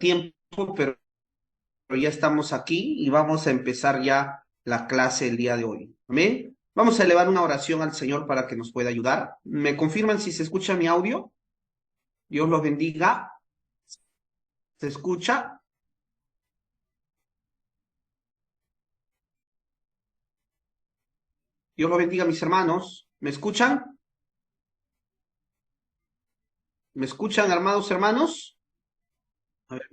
tiempo, pero ya estamos aquí y vamos a empezar ya la clase el día de hoy. Amén. Vamos a elevar una oración al Señor para que nos pueda ayudar. ¿Me confirman si se escucha mi audio? Dios los bendiga. ¿Se escucha? Dios los bendiga, mis hermanos. ¿Me escuchan? ¿Me escuchan, amados hermanos? A ver.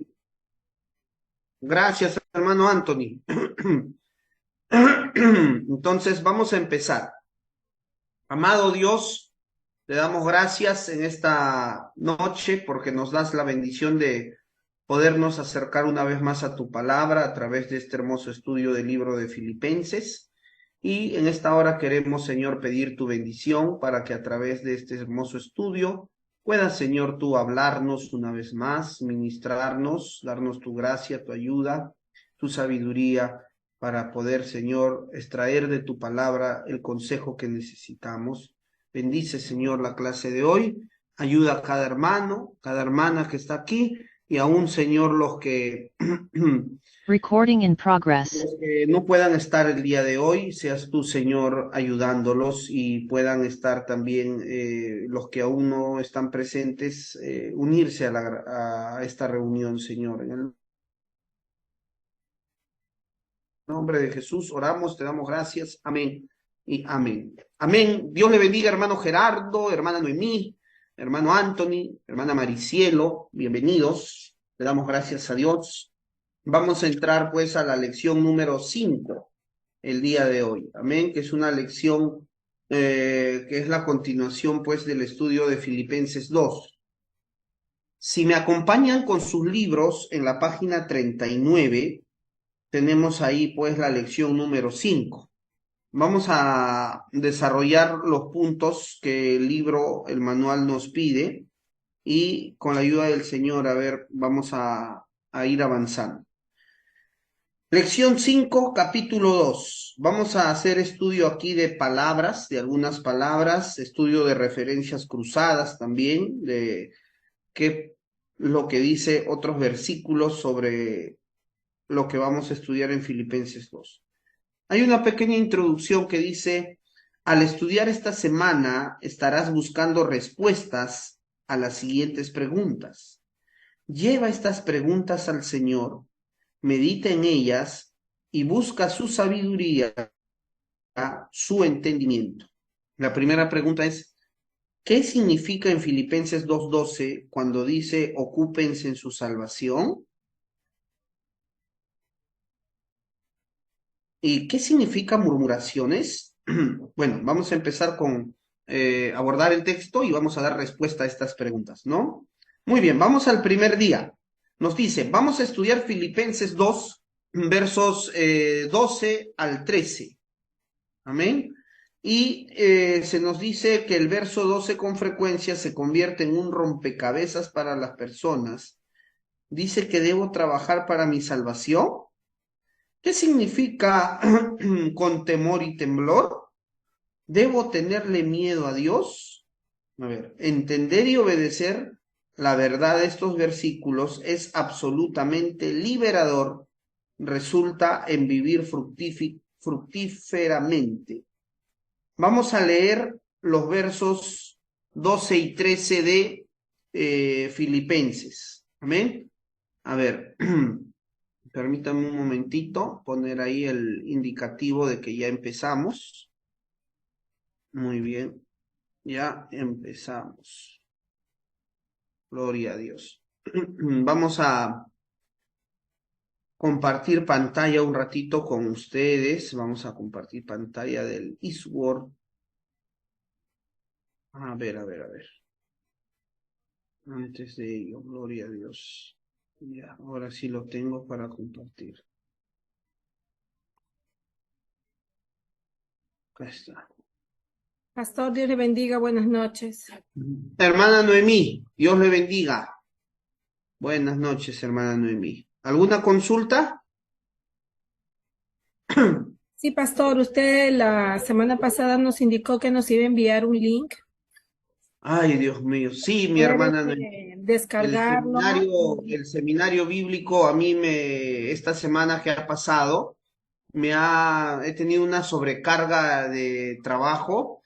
Gracias, hermano Anthony. Entonces, vamos a empezar. Amado Dios, te damos gracias en esta noche porque nos das la bendición de podernos acercar una vez más a tu palabra a través de este hermoso estudio del libro de Filipenses. Y en esta hora queremos, Señor, pedir tu bendición para que a través de este hermoso estudio puedas, Señor, tú hablarnos una vez más, ministrarnos, darnos tu gracia, tu ayuda, tu sabiduría para poder, Señor, extraer de tu palabra el consejo que necesitamos. Bendice, Señor, la clase de hoy. Ayuda a cada hermano, cada hermana que está aquí y aún, Señor, Recording in progress. los que no puedan estar el día de hoy, seas tú, Señor, ayudándolos y puedan estar también los que aún no están presentes, unirse a esta reunión, Señor. En el nombre de Jesús oramos, te damos gracias. Amén y amén. Amén. Dios le bendiga, hermano Gerardo, hermana Noemí, hermano Anthony, hermana Maricielo. Bienvenidos. Le damos gracias a Dios. Vamos a entrar pues a la lección número 5 el día de hoy. Amén, que es una lección que es la continuación pues del estudio de Filipenses 2. Si me acompañan con sus libros en la página 39, tenemos ahí pues la lección número 5. Vamos a desarrollar los puntos que el libro, el manual nos pide y con la ayuda del Señor, a ver, vamos a ir avanzando. Lección 5, capítulo 2. Vamos a hacer estudio aquí de palabras, de algunas palabras, estudio de referencias cruzadas también, de qué lo que dice otros versículos sobre lo que vamos a estudiar en Filipenses 2. Hay una pequeña introducción que dice, al estudiar esta semana estarás buscando respuestas a las siguientes preguntas. Lleva estas preguntas al Señor, medita en ellas y busca su sabiduría, su entendimiento. La primera pregunta es, ¿qué significa en Filipenses 2:12 cuando dice ocúpense en su salvación? ¿Y qué significa murmuraciones? Bueno, vamos a empezar con abordar el texto y vamos a dar respuesta a estas preguntas, ¿no? Muy bien, vamos al primer día. Nos dice, vamos a estudiar Filipenses 2, versos 12 al 13. Amén. Y se nos dice que el verso 12 con frecuencia se convierte en un rompecabezas para las personas. Dice que debo trabajar para mi salvación. ¿Qué significa con temor y temblor? ¿Debo tenerle miedo a Dios? A ver, entender y obedecer la verdad de estos versículos es absolutamente liberador. Resulta en vivir fructíferamente. Vamos a leer los versos 12 y 13 de Filipenses. Amén. A ver, permítanme un momentito poner ahí el indicativo de que ya empezamos. Muy bien, ya empezamos. Gloria a Dios. Vamos a compartir pantalla un ratito con ustedes. Vamos a compartir pantalla del eSword. A ver. Antes de ello, gloria a Dios. Ya, ahora sí lo tengo para compartir. Acá está. Pastor, Dios le bendiga, buenas noches. Hermana Noemí, Dios le bendiga. Buenas noches, hermana Noemí. ¿Alguna consulta? Sí, pastor, usted la semana pasada nos indicó que nos iba a enviar un link. Ay, Dios mío. Sí, mi Puedes hermana, descargarlo. el seminario bíblico a mí esta semana que ha pasado, he tenido una sobrecarga de trabajo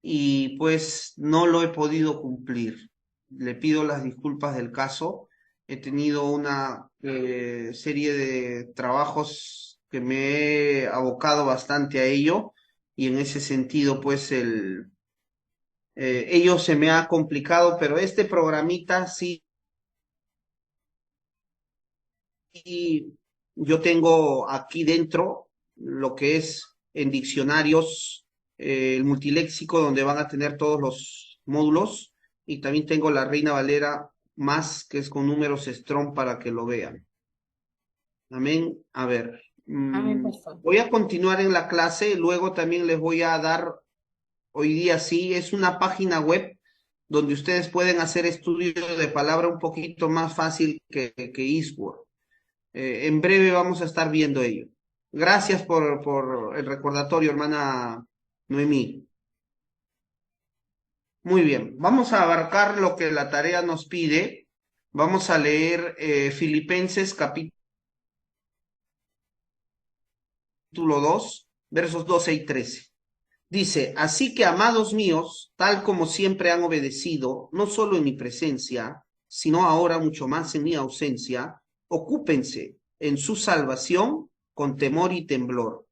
y pues no lo he podido cumplir. Le pido las disculpas del caso. He tenido una serie de trabajos que me he abocado bastante a ello y en ese sentido pues ello se me ha complicado, pero este programita sí, yo tengo aquí dentro lo que es en diccionarios, el multiléxico donde van a tener todos los módulos y también tengo la Reina Valera más que es con números Strong para que lo vean. Amén. A ver, Amén, pastor. voy a continuar en la clase, luego también les voy a dar, hoy día sí, es una página web donde ustedes pueden hacer estudios de palabra un poquito más fácil que Eastword. En breve vamos a estar viendo ello. Gracias por el recordatorio, hermana Noemí. Muy bien, vamos a abarcar lo que la tarea nos pide. Vamos a leer Filipenses capítulo 2, versos 12 y 13. Dice, así que, amados míos, tal como siempre han obedecido, no solo en mi presencia, sino ahora mucho más en mi ausencia, ocúpense en su salvación con temor y temblor,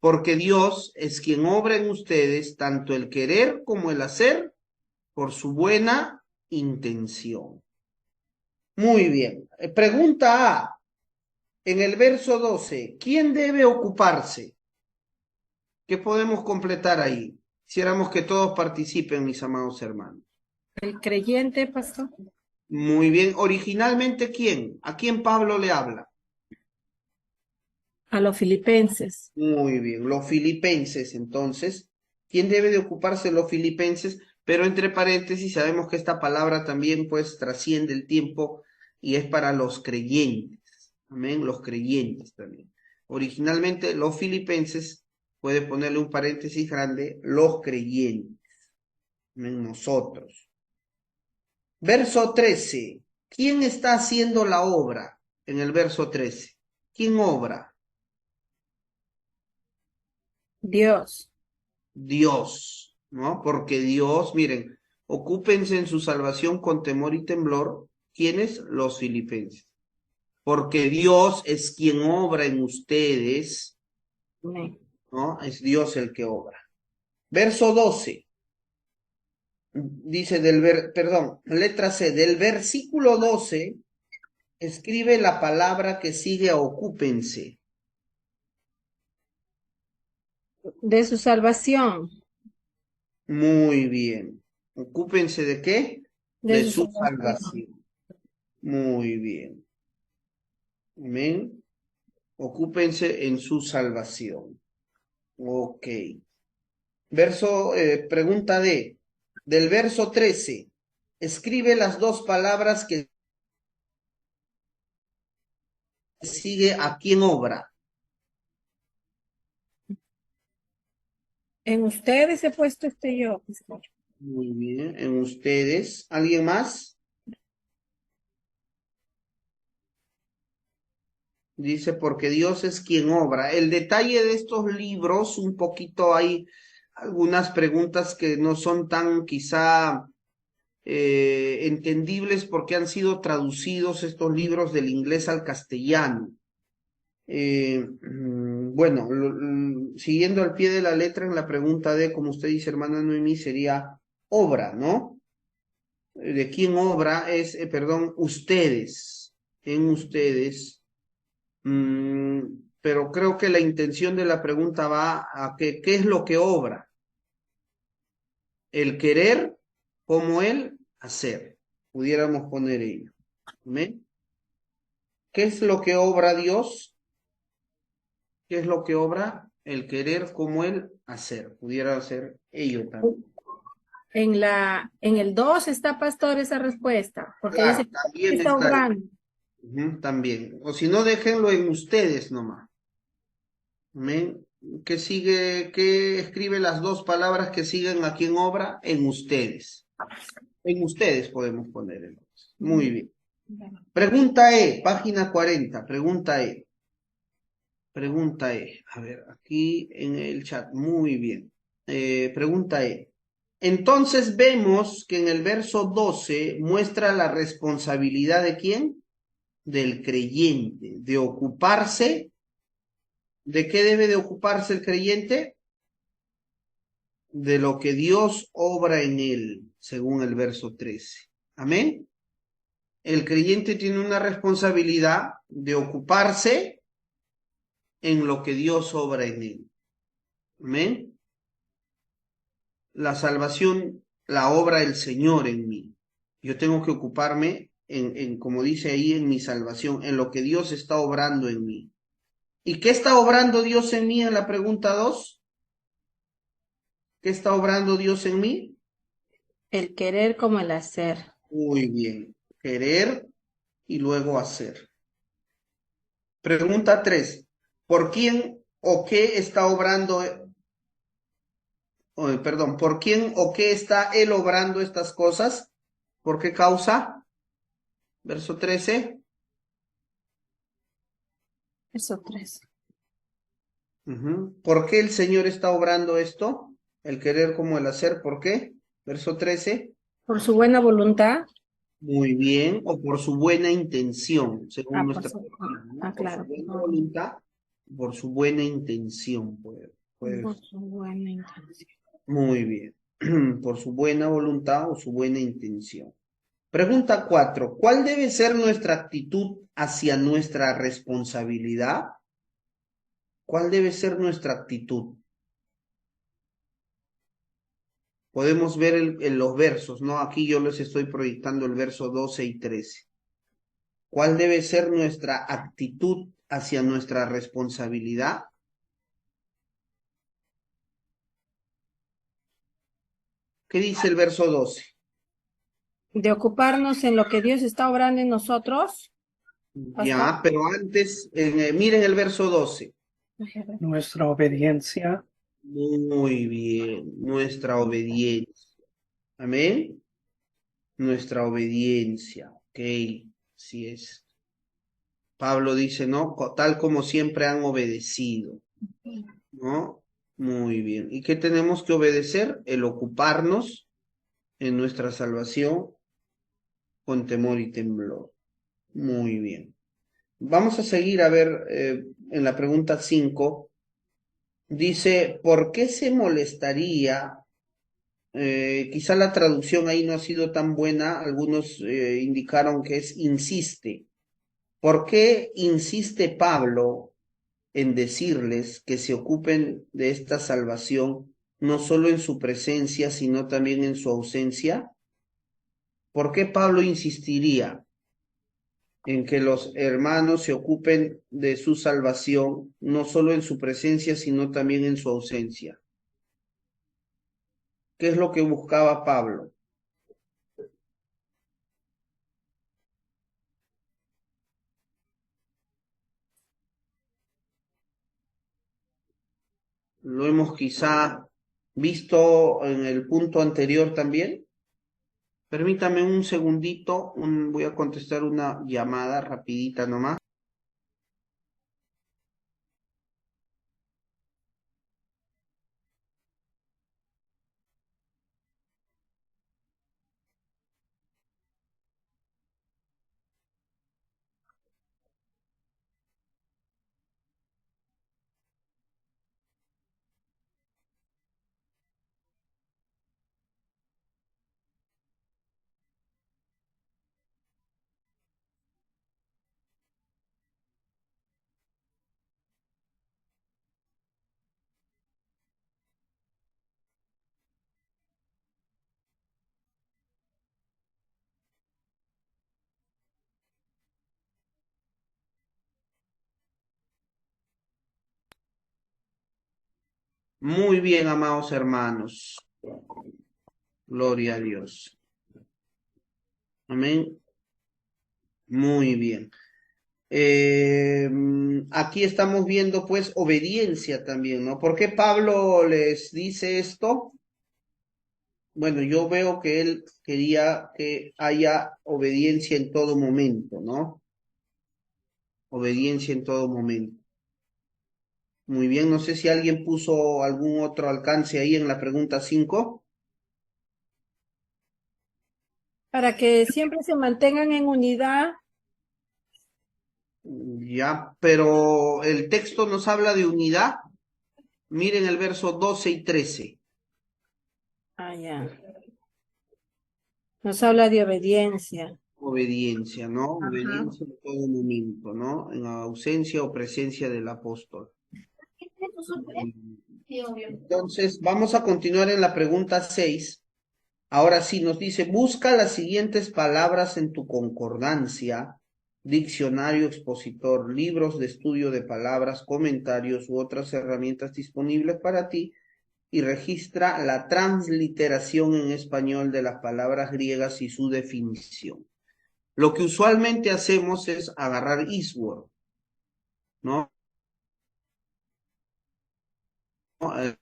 porque Dios es quien obra en ustedes tanto el querer como el hacer por su buena intención. Muy bien. Pregunta A, en el verso 12, ¿quién debe ocuparse? ¿Qué podemos completar ahí? Quisiéramos que todos participen, mis amados hermanos. El creyente, pastor. Muy bien. Originalmente, ¿quién? ¿A quién Pablo le habla? A los filipenses. Muy bien. Los filipenses, entonces. ¿Quién debe de ocuparse los filipenses? Pero entre paréntesis, sabemos que esta palabra también pues trasciende el tiempo y es para los creyentes. Amén. Los creyentes también. Originalmente, los filipenses, puede ponerle un paréntesis grande, los creyentes. Amén. Nosotros. Verso 13. ¿Quién está haciendo la obra en el verso 13? ¿Quién obra? Dios. Dios, ¿no? Porque Dios, miren, ocúpense en su salvación con temor y temblor. ¿Quiénes? Los filipenses. Porque Dios es quien obra en ustedes, Amén. ¿no? Es Dios el que obra. Verso 12. Dice perdón, letra C, del versículo 12, escribe la palabra que sigue a ocúpense. De su salvación. Muy bien. Ocúpense de qué? De De su su salvación. salvación. Muy bien. Amén. Ocúpense en su salvación. Ok. Pregunta D. Del verso 13. Escribe las dos palabras que sigue a quién obra. En ustedes he puesto yo, pastor. Muy bien. En ustedes. ¿Alguien más? Dice, porque Dios es quien obra. El detalle de estos libros, un poquito hay algunas preguntas que no son tan quizá entendibles porque han sido traducidos estos libros del inglés al castellano. Bueno, siguiendo al pie de la letra en la pregunta de, como usted dice, hermana Noemí, sería obra, ¿no? ¿De quién obra? Perdón, ustedes, en ustedes. Pero creo que la intención de la pregunta va a qué es lo que obra. El querer como el hacer. Pudiéramos poner ello. ¿Amén? ¿Qué es lo que obra Dios? ¿Qué es lo que obra? El querer como el hacer. Pudiera ser ello también. En el 2 está, pastor, esa respuesta, porque Claro, dice, también está está ahí. obrando. También. O si no, déjenlo en ustedes nomás. Amén. ¿Qué sigue? ¿Qué escribe las dos palabras que siguen aquí en obra? En ustedes. En ustedes podemos poner entonces. Muy bien. Pregunta E, página 40. Pregunta E. Pregunta E. A ver, aquí en el chat. Muy bien. Pregunta E. Entonces vemos que en el verso 12 muestra la responsabilidad de quién? Del creyente, de ocuparse. ¿De qué debe de ocuparse el creyente? De lo que Dios obra en él, según el verso 13. Amén. El creyente tiene una responsabilidad de ocuparse en lo que Dios obra en él. Amén. La salvación la obra el Señor en mí. Yo tengo que ocuparme como dice ahí, en mi salvación, en lo que Dios está obrando en mí. ¿Y qué está obrando Dios en mí en la pregunta 2? ¿Qué está obrando Dios en mí? El querer como el hacer. Muy bien. Querer y luego hacer. Pregunta 3. ¿Por quién o qué está obrando, perdón, por quién o qué está él obrando estas cosas? ¿Por qué causa? Verso 13. Eso tres. ¿Por qué el Señor está obrando esto? El querer como el hacer, ¿por qué? Verso 13. Por su buena voluntad. Muy bien, o por su buena intención, según Por nuestra su, doctrina, ¿no? Por su claro. buena voluntad, por su buena intención, Por su buena intención. muy bien, por su buena voluntad o su buena intención. Pregunta 4. ¿Cuál debe ser nuestra actitud hacia nuestra responsabilidad? ¿Cuál debe ser nuestra actitud? Podemos ver en los versos, ¿no? Aquí yo les estoy proyectando el verso 12 y 13. ¿Cuál debe ser nuestra actitud hacia nuestra responsabilidad? ¿Qué dice el verso 12? De ocuparnos en lo que Dios está obrando en nosotros. Pastor. Ya, pero antes, miren el verso 12. Nuestra obediencia. Muy bien, nuestra obediencia. Amén. Nuestra obediencia. Ok, sí es. Pablo dice, ¿no? Tal como siempre han obedecido, ¿no? Muy bien. ¿Y qué tenemos que obedecer? El ocuparnos en nuestra salvación con temor y temblor. Muy bien. Vamos a seguir a ver en la pregunta 5. Dice, ¿por qué se molestaría? Quizá la traducción ahí no ha sido tan buena. Algunos indicaron que es insiste. ¿Por qué insiste Pablo en decirles que se ocupen de esta salvación, no solo en su presencia, sino también en su ausencia? ¿Por qué Pablo insistiría en que los hermanos se ocupen de su salvación, no solo en su presencia, sino también en su ausencia? ¿Qué es lo que buscaba Pablo? Lo hemos quizá visto en el punto anterior también. Permítame un segundito, voy a contestar una llamada rapidita nomás. Muy bien, amados hermanos. Gloria a Dios. Amén. Muy bien. Aquí estamos viendo pues obediencia también, ¿no? ¿Por qué Pablo les dice esto? Bueno, yo veo que él quería que haya obediencia en todo momento, ¿no? Obediencia en todo momento. Muy bien, no sé si alguien puso algún otro alcance ahí en la pregunta 5. Para que siempre se mantengan en unidad. Ya, pero el texto nos habla de unidad. Miren el verso 12 y 13. Ah, ya. Nos habla de obediencia. Obediencia, ¿no? Ajá. Obediencia en todo momento, ¿no? En ausencia o presencia del apóstol. Entonces, vamos a continuar en la pregunta 6. Ahora sí, nos dice, busca las siguientes palabras en tu concordancia, diccionario expositor, libros de estudio de palabras, comentarios u otras herramientas disponibles para ti y registra la transliteración en español de las palabras griegas y su definición. Lo que usualmente hacemos es agarrar Eastword, ¿no? En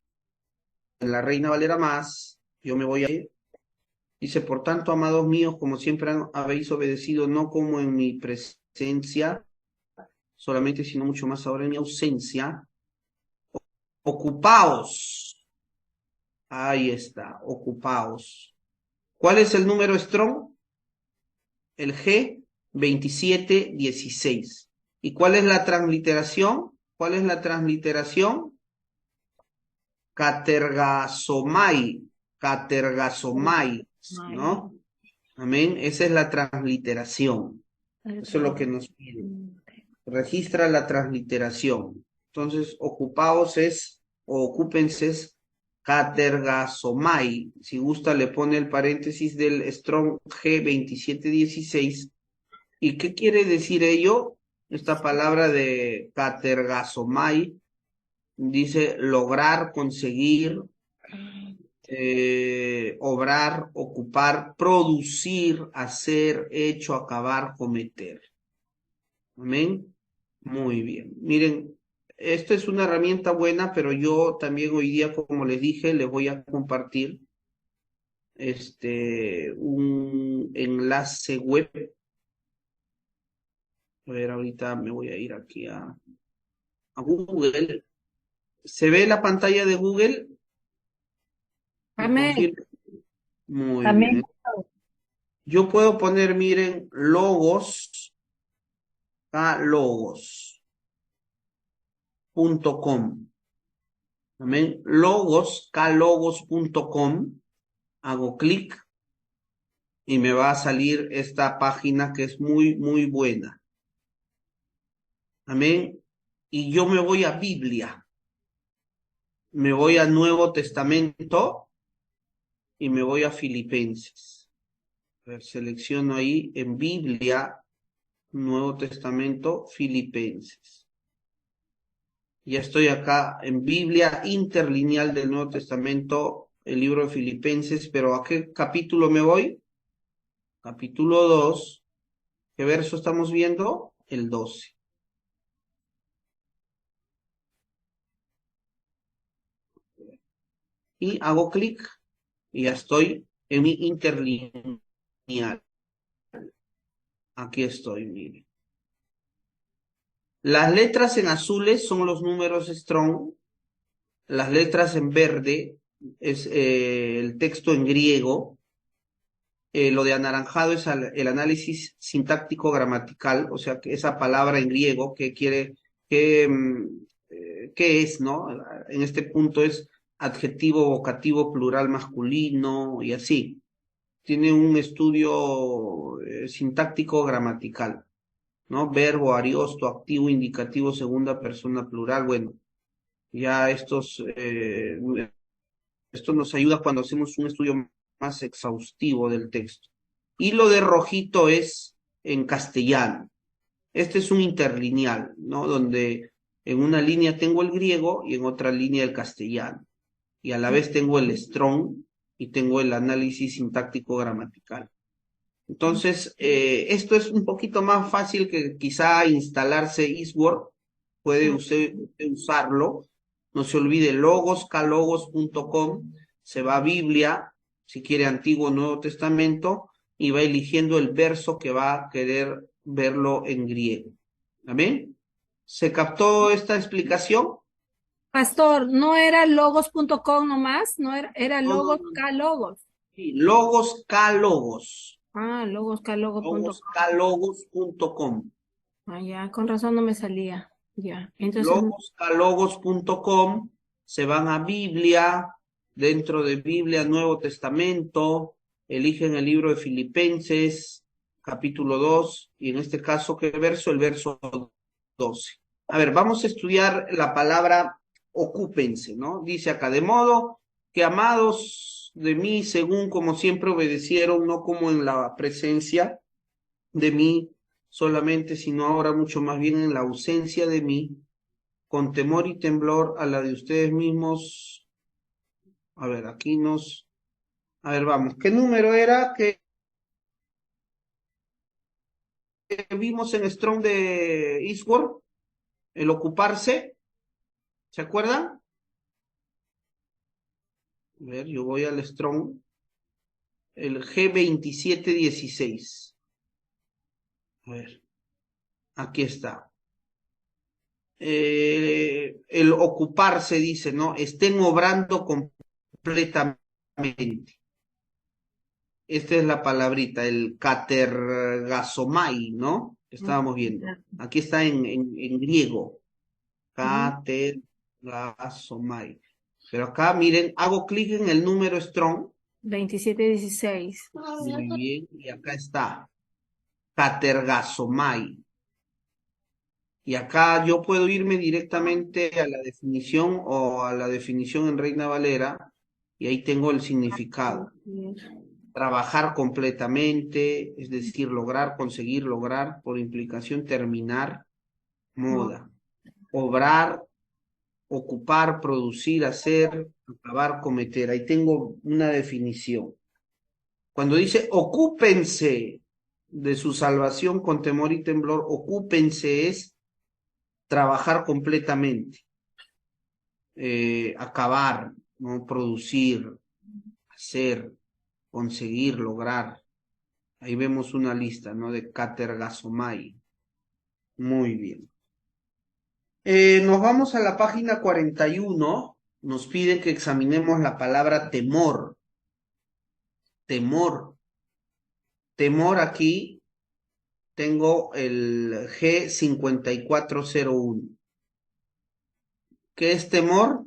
la Reina Valera más, yo me voy a ir. Dice, por tanto, amados míos, como siempre habéis obedecido, no como en mi presencia solamente, sino mucho más ahora en mi ausencia, ocupaos. Ahí está, ocupaos. ¿Cuál es el número Strong? El G2716. ¿Y cuál es la transliteración? ¿Cuál es la transliteración? Catergasomai, catergasomai, ¿no? Amén. Esa es la transliteración. Eso es lo que nos pide. Registra la transliteración. Entonces, ocupaos es, o ocúpense es, catergasomai. Si gusta, le pone el paréntesis del Strong G2716. ¿Y qué quiere decir ello? Esta palabra de catergasomai dice lograr, conseguir, obrar, ocupar, producir, hacer, hecho, acabar, cometer. Amén. Muy bien. Miren, esta es una herramienta buena, pero yo también hoy día, como les dije, les voy a compartir un enlace web. A ver, ahorita me voy a ir aquí a Google. ¿Se ve la pantalla de Google? ¿Me Amén. confirma? Muy bien. Amén. Yo puedo poner, miren, logos, logos.com. Amén. Logos, klogos.com. Hago clic y me va a salir esta página que es muy, muy buena. Amén. Y yo me voy a Biblia. Me voy a Nuevo Testamento y me voy a Filipenses. A ver, selecciono ahí en Biblia, Nuevo Testamento, Filipenses. Ya estoy acá en Biblia interlineal del Nuevo Testamento, el libro de Filipenses, pero ¿a qué capítulo me voy? Capítulo 2. ¿Qué verso estamos viendo? El 12. Y hago clic y ya estoy en mi interlineal. Aquí estoy, mire. Las letras en azules son los números Strong, las letras en verde es el texto en griego, lo de anaranjado es el análisis sintáctico gramatical, o sea, que esa palabra en griego que quiere, que, ¿qué es, no? En este punto es adjetivo, vocativo, plural, masculino y así. Tiene un estudio sintáctico gramatical, ¿no? Verbo, ariosto, activo, indicativo, segunda persona plural. Bueno, ya esto nos ayuda cuando hacemos un estudio más exhaustivo del texto. Y lo de rojito es en castellano. Este es un interlineal, ¿no? Donde en una línea tengo el griego y en otra línea el castellano. Y a la vez tengo el strong y tengo el análisis sintáctico gramatical. Entonces, esto es un poquito más fácil que quizá instalarse Eastword. Puede usted usarlo. No se olvide logoscalogos.com. Se va a Biblia, si quiere Antiguo o Nuevo Testamento, y va eligiendo el verso que va a querer verlo en griego. ¿Amén? ¿Se captó esta explicación? Pastor, ¿no era logos.com nomás? ¿No era No, no, logos, no. K logos? Sí, logoscalogos. Ah, logoscalogos.com. Logoscalogos.com. Ah, ya, con razón no me salía. Ya, entonces, Logoscalogos.com, se van a Biblia, dentro de Biblia, Nuevo Testamento, eligen el libro de Filipenses, capítulo 2, y en este caso, ¿qué verso? El verso 12. A ver, vamos a estudiar la palabra ocúpense, ¿no? Dice acá, de modo que amados de mí, según como siempre obedecieron, no como en la presencia de mí solamente, sino ahora mucho más bien en la ausencia de mí, con temor y temblor a la de ustedes mismos. A ver, a ver, vamos, ¿qué número era que vimos en Strong de Eastward? El ocuparse, ¿se acuerdan? A ver, yo voy al Strong, el G2716. A ver, aquí está. El ocuparse dice, ¿no? Estén obrando completamente. Esta es la palabrita, el katergasomai, ¿no? Que estábamos viendo. Aquí está en griego, katergasomai. Pero acá, miren, hago clic en el número strong. 2716. Muy bien, y acá está, katergasomai. Y acá yo puedo irme directamente a la definición o a la definición en Reina Valera, y ahí tengo el significado. Trabajar completamente, es decir, lograr, conseguir, lograr, por implicación, terminar, moda. Obrar, ocupar, producir, hacer, acabar, cometer. Ahí tengo una definición. Cuando dice ocúpense de su salvación con temor y temblor, ocúpense es trabajar completamente, acabar, ¿no? Producir, hacer, conseguir, lograr. Ahí vemos una lista, ¿no? De Catergasomai. Muy bien. Nos vamos a la página 41. Nos pide que examinemos la palabra temor. Temor. Temor aquí tengo el G5401. ¿Qué es temor?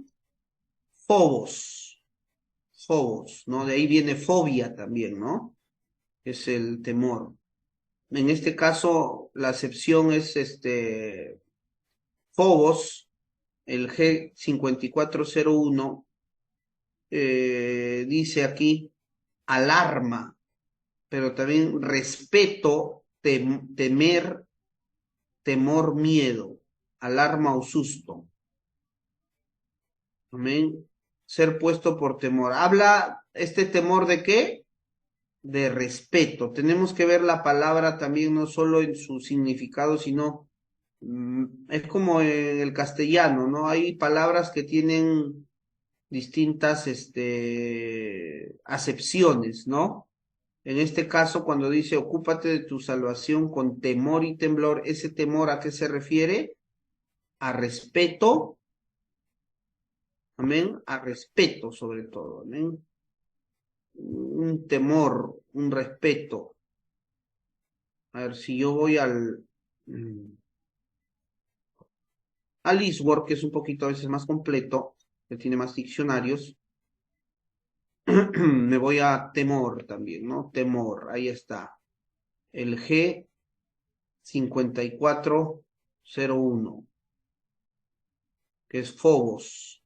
Fobos. Fobos, ¿no? De ahí viene fobia también, ¿no? Es el temor. En este caso, la acepción es Fobos, el G5401, dice aquí alarma, pero también respeto, temer, temor, miedo, alarma o susto. Amén. Ser puesto por temor. ¿Habla este temor de qué? De respeto. Tenemos que ver la palabra también no solo en su significado, sino es como en el castellano, ¿no? Hay palabras que tienen distintas acepciones, ¿no? En este caso, cuando dice ocúpate de tu salvación con temor y temblor, ¿ese temor a qué se refiere? A respeto, amén, a respeto sobre todo, amén. Un temor, un respeto. A ver, si yo voy al Eastword, que es un poquito a veces más completo, que tiene más diccionarios, me voy a temor también, ¿no? Temor, ahí está. El G5401, que es Fobos.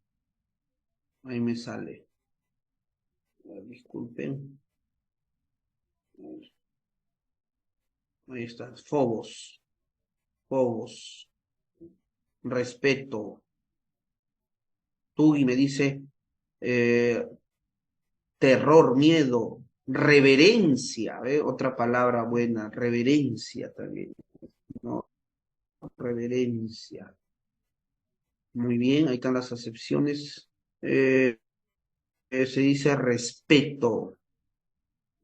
Ahí me sale. Disculpen. Ahí está, Fobos. Fobos. Respeto. Tugi me dice terror, miedo, Reverencia, otra palabra buena, reverencia también, ¿no? Reverencia. Muy bien, ahí están las acepciones. Se dice respeto,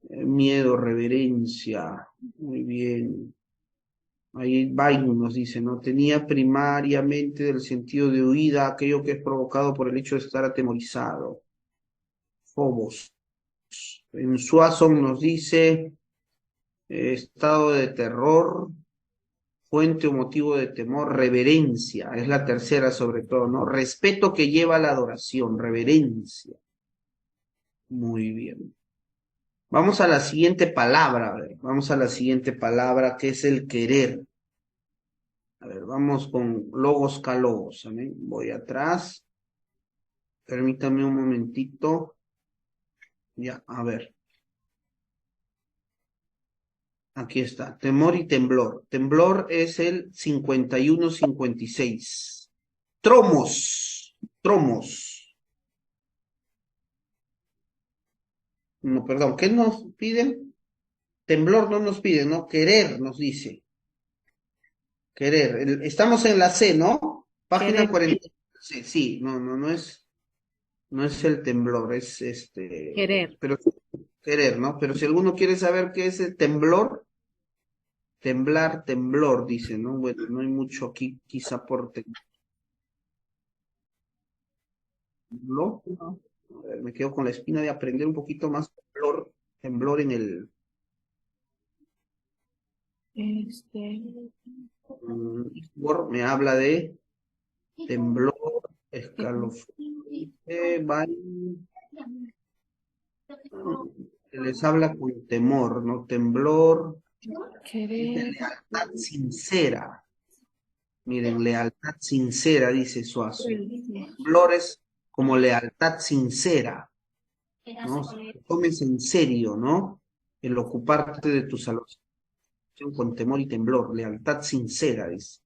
miedo, reverencia. Muy bien. Ahí Bynum nos dice, ¿no? Tenía primariamente del sentido de huida aquello que es provocado por el hecho de estar atemorizado. Phobos. En Suason nos dice, estado de terror, fuente o motivo de temor, reverencia, es la tercera sobre todo, ¿no? Respeto que lleva a la adoración, reverencia. Muy bien. Vamos a la siguiente palabra, a ver, vamos a la siguiente palabra que es el querer. A ver, vamos con logos calogos, ¿amén? Voy atrás. Permítame un momentito. Ya, a ver. Aquí está, temor y temblor. Temblor es el 51-56. Tromos, tromos. No, perdón, ¿qué nos piden? Temblor no nos piden, ¿no? Querer nos dice. Querer. Estamos en la C, ¿no? Página Querer. 40. Sí, sí, no es el temblor, es Querer. pero querer, ¿no? Pero si alguno quiere saber qué es el temblor, temblar, temblor, dice, ¿no? Bueno, no hay mucho aquí, quizá por temblor. No. A ver, me quedo con la espina de aprender un poquito más temblor, temblor en el me habla de temblor, escalofrío, les habla con temor, ¿no? Temblor, Querer. lealtad sincera. Miren, lealtad sincera, dice Suazo. Temblor es como lealtad sincera, ¿no? Tomes en serio, ¿no? El ocuparte de tu salud con temor y temblor, lealtad sincera, dice.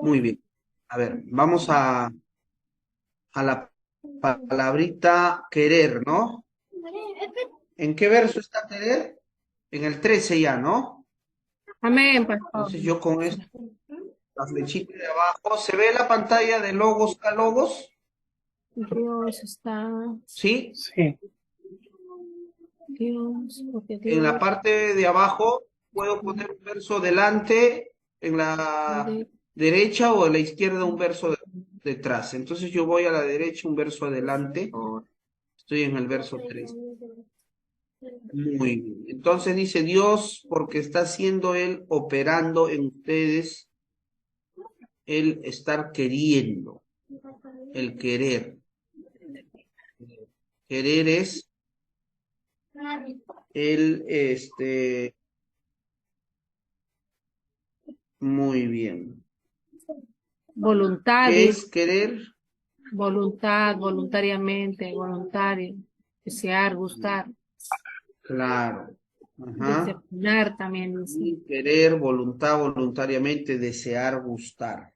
Muy bien. A ver, vamos a la palabrita querer, ¿no? ¿En qué verso está querer? En el 13 ya, ¿no? Amén, pastor. Entonces yo con esto, la flechita de abajo, ¿se ve la pantalla de logos a logos? Dios está. ¿Sí? Sí. Dios, porque En la Dios parte de abajo puedo poner un verso delante, en la derecha o a la izquierda un verso detrás. Entonces yo voy a la derecha, un verso adelante. Estoy en el verso 3. Muy bien. Entonces dice Dios, porque está haciendo Él operando en ustedes el estar queriendo, el querer. Querer es el, muy bien. voluntad, ¿Qué es querer? voluntad, voluntariamente, voluntario, desear, gustar, Claro. Ajá. decepcionar también, dice. Y querer, voluntad, voluntariamente, desear, gustar,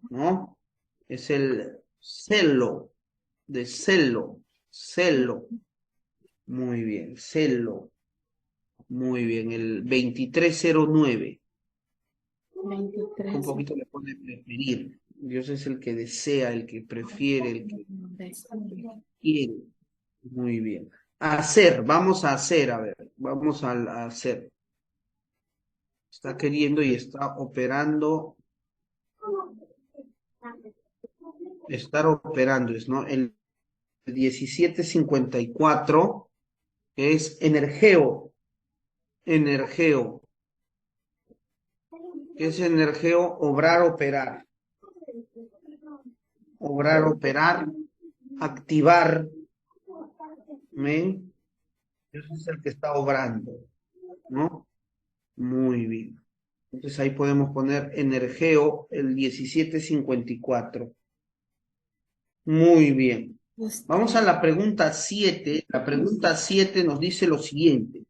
¿no? Es el celo, de celo, celo. Muy bien, celo. Muy bien, el 2309. 23. Un poquito le pone preferir. Dios es el que desea, el que prefiere, el que quiere. Muy bien. Hacer, vamos a hacer, a ver, vamos a hacer. Está queriendo y está operando. Estar operando, ¿no? El 1754 es energeo. Energeo. ¿Qué es energeo? Obrar, operar. Obrar, operar, activar. ¿Ven? Eso es el que está obrando, ¿no? Muy bien. Entonces ahí podemos poner energeo el 1754. Muy bien. Vamos a la pregunta 7. La pregunta 7 nos dice lo siguiente.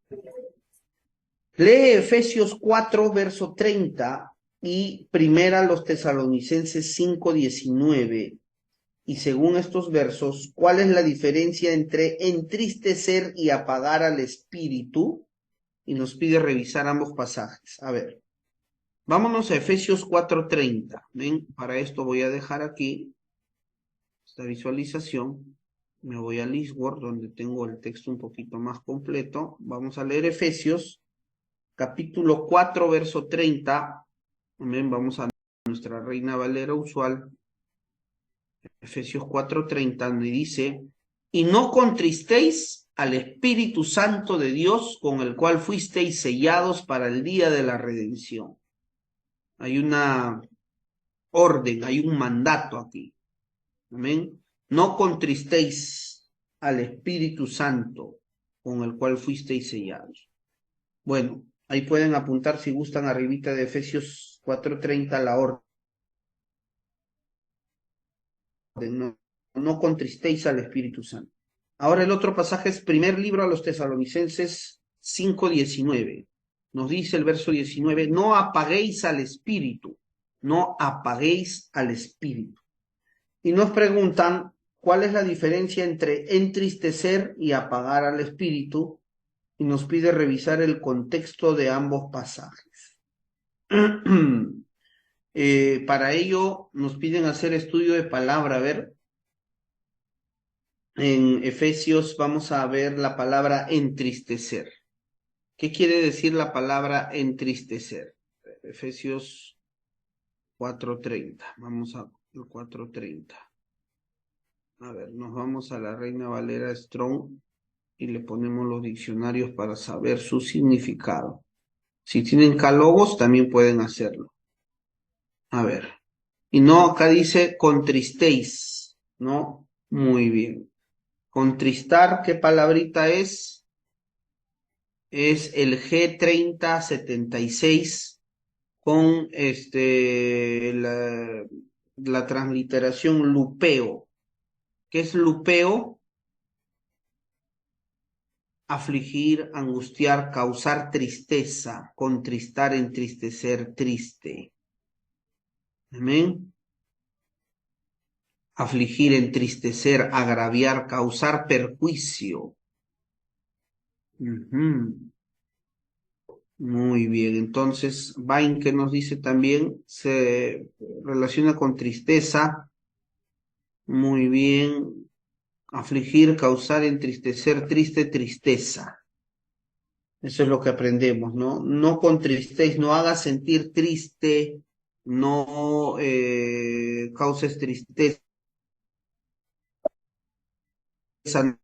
Lee Efesios 4, verso 30 y primera los Tesalonicenses 5, 19. Y según estos versos, ¿cuál es la diferencia entre entristecer y apagar al espíritu? Y nos pide revisar ambos pasajes. A ver, vámonos a Efesios 4:30. ¿Ven? Para esto voy a dejar aquí esta visualización. Me voy a Listword, donde tengo el texto un poquito más completo. Vamos a leer Efesios, capítulo 4, verso 30. Amén. Vamos a nuestra Reina Valera usual. Efesios 4:30, donde dice, y no contristéis al Espíritu Santo de Dios, con el cual fuisteis sellados para el día de la redención. Hay una orden, hay un mandato aquí. Amén. No contristéis al Espíritu Santo, con el cual fuisteis sellados. Bueno, ahí pueden apuntar si gustan arribita de Efesios 4:30 la orden. No contristéis al Espíritu Santo. Ahora el otro pasaje es primer libro a los Tesalonicenses 5:19. Nos dice el verso 19, no apaguéis al Espíritu, no apaguéis al Espíritu. Y nos preguntan, ¿cuál es la diferencia entre entristecer y apagar al Espíritu? Y nos pide revisar el contexto de ambos pasajes. Para ello nos piden hacer estudio de palabra, a ver. En Efesios vamos a ver la palabra entristecer. ¿Qué quiere decir la palabra entristecer? Efesios 4:30. Vamos al 4:30. A ver, nos vamos a la Reina Valera Strong y le ponemos los diccionarios para saber su significado. Si tienen calogos, también pueden hacerlo. A ver. Y no, acá dice contristéis, ¿no? Muy bien. Contristar, ¿qué palabrita es? Es el G3076 con la transliteración lupeo. ¿Qué es lupeo? Afligir, angustiar, causar tristeza, contristar, entristecer, triste. Amén. Afligir, entristecer, agraviar, causar perjuicio. Muy bien, entonces Bain, que nos dice también, se relaciona con tristeza. Muy bien, afligir, causar, entristecer, triste, tristeza. Eso es lo que aprendemos, ¿no? No contristéis, no hagas sentir triste, no causes tristeza,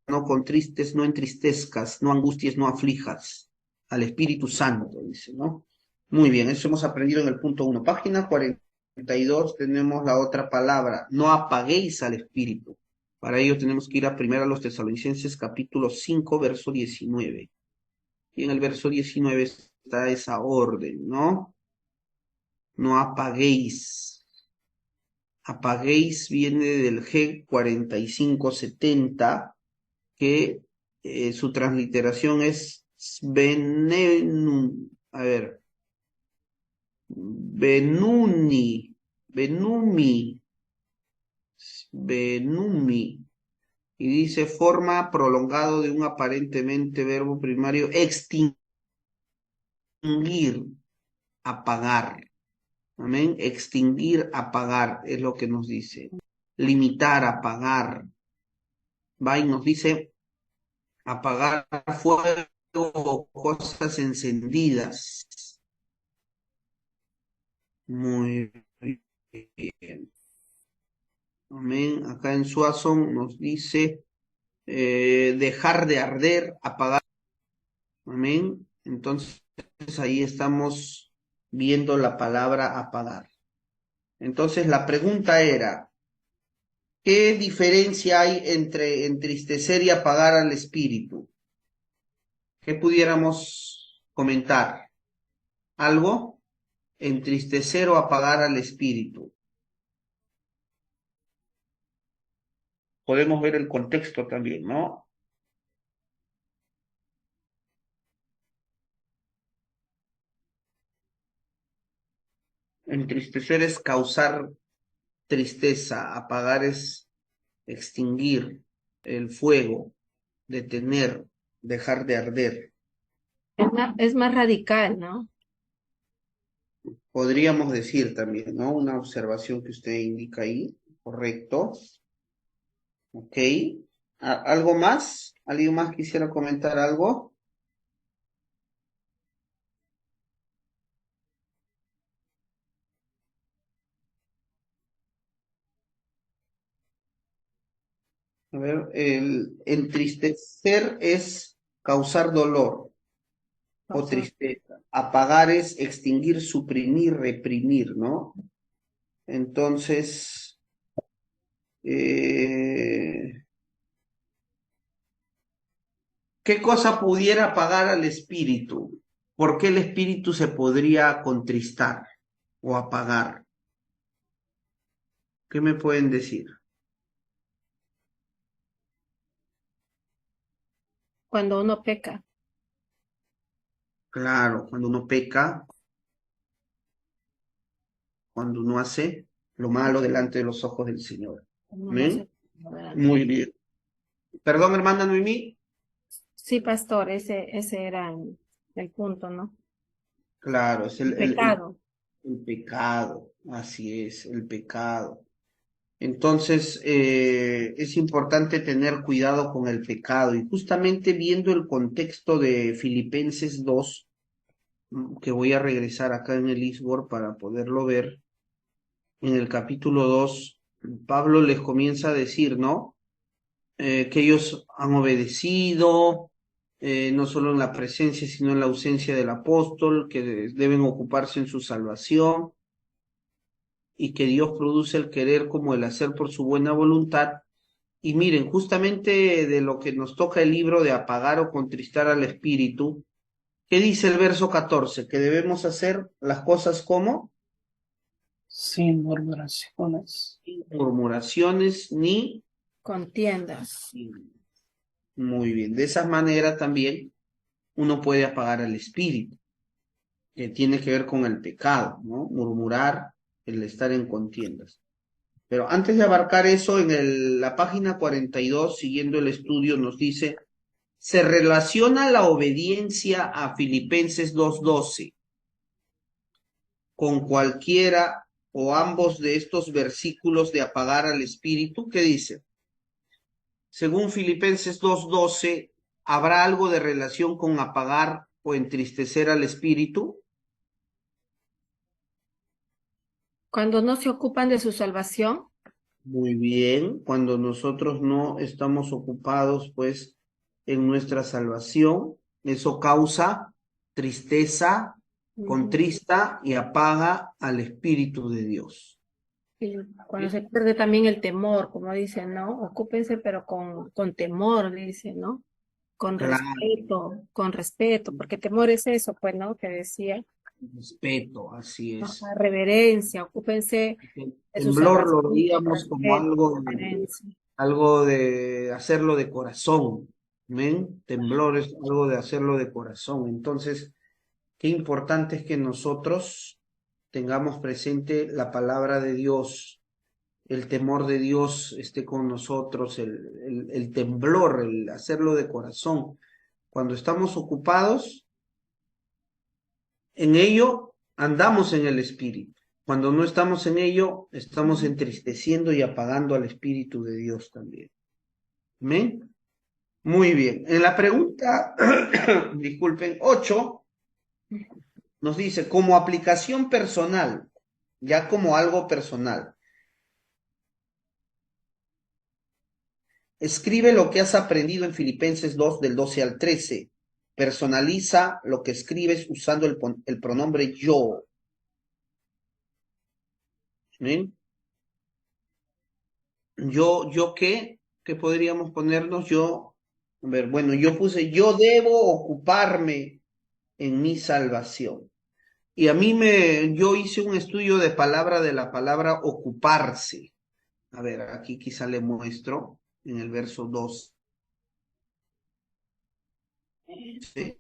no contristes, no entristezcas, no angusties, no aflijas al Espíritu Santo, dice, ¿no? Muy bien, eso hemos aprendido en el punto 1. Página 42 tenemos la otra palabra, no apaguéis al Espíritu. Para ello tenemos que ir a primero a los Tesalonicenses capítulo 5, verso 19. Y en el verso 19 está esa orden, ¿no? No apaguéis. Apaguéis viene del G4570, que su transliteración es venenum. A ver. Benumi. Y dice forma prolongado de un aparentemente verbo primario extinguir, apagar. Amén. Extinguir, apagar es lo que nos dice. Limitar, apagar. Va y nos dice apagar fuego o cosas encendidas. Muy bien. Amén. Acá en Suazón nos dice dejar de arder, apagar. Amén. Entonces ahí estamos viendo la palabra apagar. Entonces la pregunta era, ¿qué diferencia hay entre entristecer y apagar al espíritu? ¿Qué pudiéramos comentar? ¿Algo? Entristecer o apagar al espíritu. Podemos ver el contexto también, ¿no? Entristecer es causar tristeza, apagar es extinguir el fuego, detener, dejar de arder. Es más radical, ¿no? Podríamos decir también, ¿no? Una observación que usted indica ahí, correcto. Ok. ¿Algo más? ¿Alguien más quisiera comentar algo? A ver, el entristecer es causar dolor o tristeza. Apagar es extinguir, suprimir, reprimir, ¿no? Entonces, ¿qué cosa pudiera apagar al espíritu? ¿Por qué el espíritu se podría contristar o apagar? ¿Qué me pueden decir? Cuando uno peca. Claro, cuando uno peca, cuando uno hace lo malo delante de los ojos del Señor. Cuando uno ¿Amén? se... Muy bien. Perdón, hermana Noemí. Sí, pastor, ese era el punto, ¿no? Claro, es El pecado. el pecado, así es, el pecado. Entonces, es importante tener cuidado con el pecado y justamente viendo el contexto de Filipenses 2, que voy a regresar acá en el Isbor para poderlo ver, en el capítulo 2, Pablo les comienza a decir, ¿no? Que ellos han obedecido, no solo en la presencia, sino en la ausencia del apóstol, que deben ocuparse en su salvación y que Dios produce el querer como el hacer por su buena voluntad. Y miren, justamente de lo que nos toca el libro de apagar o contristar al espíritu, ¿qué dice el verso 14? Que debemos hacer las cosas como sin murmuraciones. sin murmuraciones ni... Contiendas. Muy bien, de esa manera también uno puede apagar al espíritu, que tiene que ver con el pecado, ¿no? Murmurar, el estar en contiendas. Pero antes de abarcar eso, en la página 42, siguiendo el estudio, nos dice, se relaciona la obediencia a Filipenses 2:12 con cualquiera o ambos de estos versículos de apagar al espíritu. ¿Qué dice? Según Filipenses 2:12, ¿habrá algo de relación con apagar o entristecer al espíritu? Cuando no se ocupan de su salvación, Muy bien, cuando nosotros no estamos ocupados, pues, en nuestra salvación, eso causa tristeza, contrista y apaga al Espíritu de Dios. y cuando se pierde también el temor, como dicen, ¿no? Ocúpense, pero con temor, dicen, ¿no? Claro, Con respeto, porque temor es eso, pues, ¿no? Que decía, respeto, así ¿no? es. La reverencia, ocúpense El de su temblor lo salvación con veíamos como respeto, reverencia. algo de hacerlo de corazón. ¿Ven? Temblor es algo de hacerlo de corazón. Entonces, qué importante es que nosotros tengamos presente la palabra de Dios, el temor de Dios esté con nosotros, el temblor, el hacerlo de corazón. Cuando estamos ocupados en ello, andamos en el Espíritu. Cuando no estamos en ello, estamos entristeciendo y apagando al Espíritu de Dios también. ¿Amén? Muy bien. En la pregunta, disculpen, 8, nos dice, como aplicación personal, ya como algo personal, escribe lo que has aprendido en Filipenses 2, del 12 al 13. Personaliza lo que escribes usando el pronombre yo. ¿Ven? Yo ¿qué podríamos ponernos? Yo, a ver, bueno, yo puse, yo debo ocuparme en mi salvación. Y a mí yo hice un estudio de la palabra ocuparse. A ver, aquí quizá le muestro en el verso 2. ¿Sí?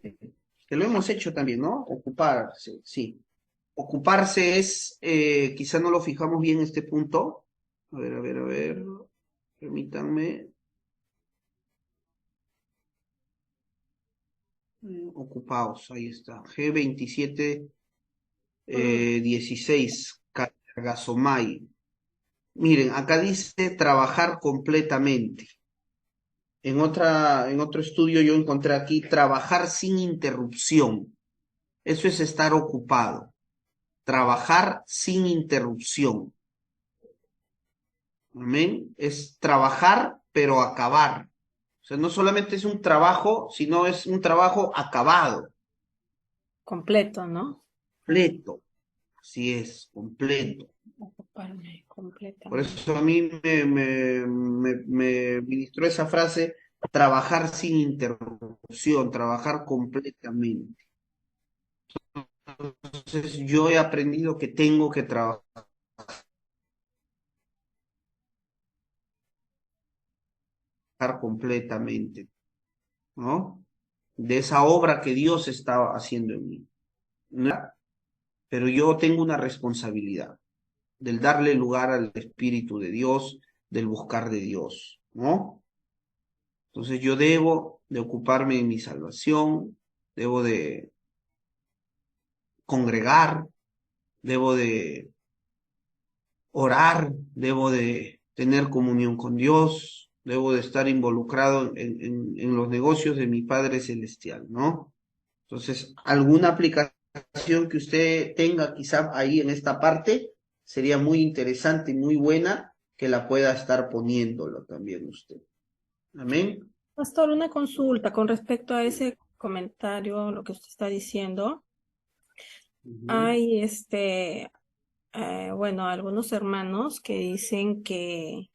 Que lo hemos hecho también, ¿no? Ocuparse, sí. Ocuparse es, quizá no lo fijamos bien este punto. A ver, a ver, a ver. Permítanme. Ocupados, ahí está. G27, 16, Cargasomay. Miren, acá dice trabajar completamente. En otro estudio yo encontré aquí trabajar sin interrupción. Eso es estar ocupado. Trabajar sin interrupción. Amén. Es trabajar, pero acabar. O sea, no solamente es un trabajo, sino es un trabajo acabado, Completo, ¿no? completo. Así es, completo. Ocuparme Por completamente. eso a mí me ministró esa frase, trabajar sin interrupción, trabajar completamente. Entonces yo he aprendido que tengo que trabajar completamente, ¿no? De esa obra que Dios está haciendo en mí. ¿No? Pero yo tengo una responsabilidad del darle lugar al Espíritu de Dios, del buscar de Dios, ¿no? Entonces yo debo de ocuparme de mi salvación, debo de congregar, debo de orar, debo de tener comunión con Dios, debo de estar involucrado en los negocios de mi Padre Celestial, ¿no? Entonces, alguna aplicación que usted tenga quizá ahí en esta parte sería muy interesante y muy buena que la pueda estar poniéndolo también usted. Amén. Pastor, una consulta con respecto a ese comentario, lo que usted está diciendo. Ujú. Hay bueno, algunos hermanos que dicen que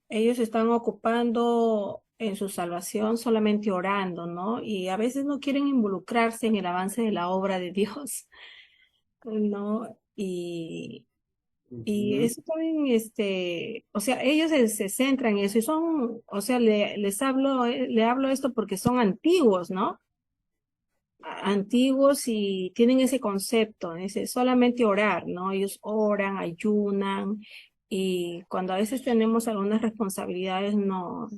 ellos están ocupando en su salvación solamente orando, ¿no? Y a veces no quieren involucrarse en el avance de la obra de Dios, ¿no? Y Ujú. eso también, o sea, ellos se centran en eso y son, o sea, le hablo esto porque son antiguos, ¿no? Antiguos y tienen ese concepto, ese solamente orar, ¿no? Ellos oran, ayunan y cuando a veces tenemos algunas responsabilidades, no,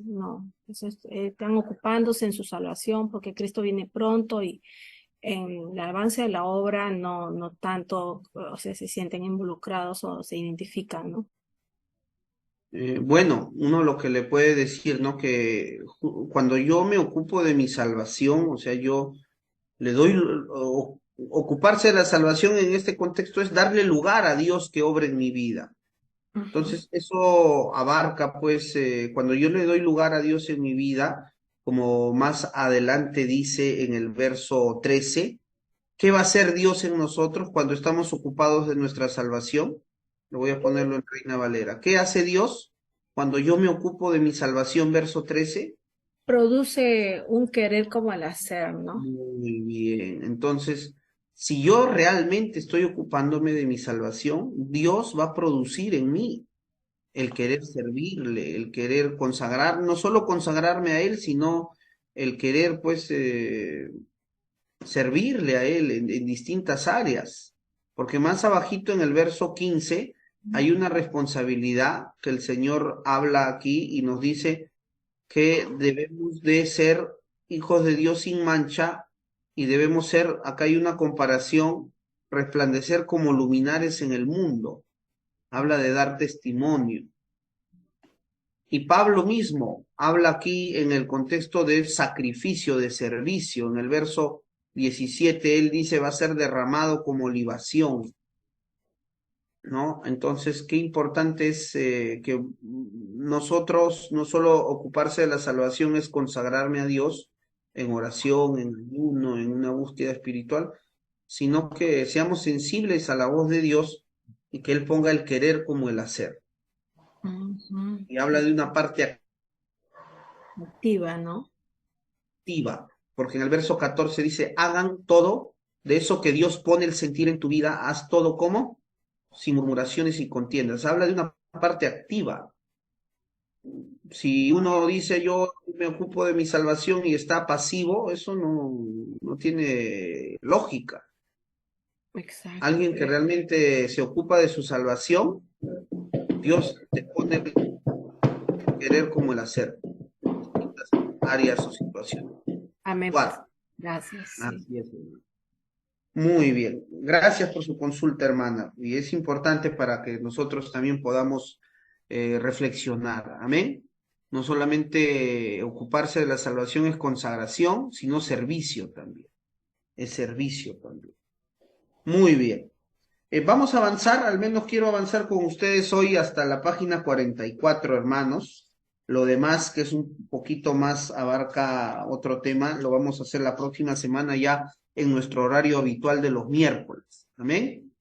están ocupándose en su salvación porque Cristo viene pronto y en el avance de la obra no tanto, o sea, se sienten involucrados o se identifican, ¿no? Bueno, uno lo que le puede decir, ¿no? Que cuando yo me ocupo de mi salvación, o sea, yo le doy, ocuparse de la salvación en este contexto es darle lugar a Dios que obra en mi vida. Ujú. Entonces, eso abarca, pues, cuando yo le doy lugar a Dios en mi vida, como más adelante dice en el verso 13, ¿qué va a hacer Dios en nosotros cuando estamos ocupados de nuestra salvación? Lo voy a ponerlo en Reina Valera. ¿Qué hace Dios cuando yo me ocupo de mi salvación? Verso 13. Produce un querer como al hacer, ¿no? Muy bien. Entonces, si yo realmente estoy ocupándome de mi salvación, Dios va a producir en mí el querer servirle, el querer consagrar, no solo consagrarme a Él, sino el querer, pues, servirle a Él en distintas áreas. Porque más abajito en el verso 15 hay una responsabilidad que el Señor habla aquí y nos dice que debemos de ser hijos de Dios sin mancha y debemos ser, acá hay una comparación, resplandecer como luminares en el mundo. Habla de dar testimonio. Y Pablo mismo habla aquí en el contexto de sacrificio, de servicio. En el verso 17 él dice va a ser derramado como libación, ¿no? Entonces, qué importante es que nosotros no solo ocuparse de la salvación es consagrarme a Dios en oración, en ayuno, en una búsqueda espiritual, sino que seamos sensibles a la voz de Dios y que Él ponga el querer como el hacer. Ujú. Y habla de una parte Activa, ¿no? activa, porque en el verso 14 dice, hagan todo de eso que Dios pone el sentir en tu vida, haz todo como sin murmuraciones y contiendas. Habla de una parte activa. Si uno dice yo me ocupo de mi salvación y está pasivo, eso no tiene lógica. Exacto. Alguien que realmente se ocupa de su salvación, Dios te pone querer como el hacer. Distintas áreas o situaciones. Amén. Cuatro. Gracias. Sí. Así es, hermano. Muy bien. Gracias por su consulta, hermana. Y es importante para que nosotros también podamos reflexionar. Amén. No solamente ocuparse de la salvación es consagración, sino servicio también. Es servicio también. Muy bien. Vamos a avanzar, al menos quiero avanzar con ustedes hoy hasta la página 44, hermanos. Lo demás, que es un poquito más, abarca otro tema, lo vamos a hacer la próxima semana ya en nuestro horario habitual de los miércoles. ¿Amén?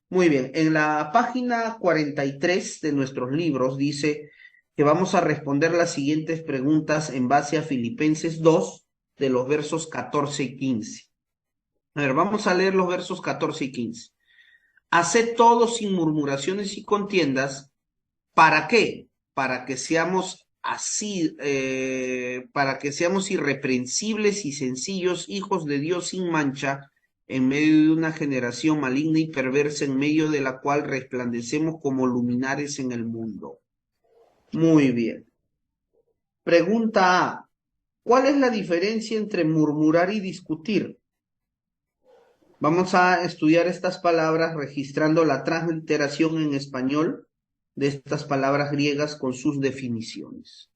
Muy bien, en la página 43 de nuestros libros dice que vamos a responder las siguientes preguntas en base a Filipenses 2, de los versos 14 y 15. A ver, vamos a leer los versos 14 y 15. Haced todo sin murmuraciones y contiendas. ¿Para qué? Para que seamos así, para que seamos irreprensibles y sencillos, hijos de Dios sin mancha, en medio de una generación maligna y perversa, en medio de la cual resplandecemos como luminares en el mundo. Muy bien. Pregunta A. ¿Cuál es la diferencia entre murmurar y discutir? Vamos a estudiar estas palabras registrando la transliteración en español de estas palabras griegas con sus definiciones.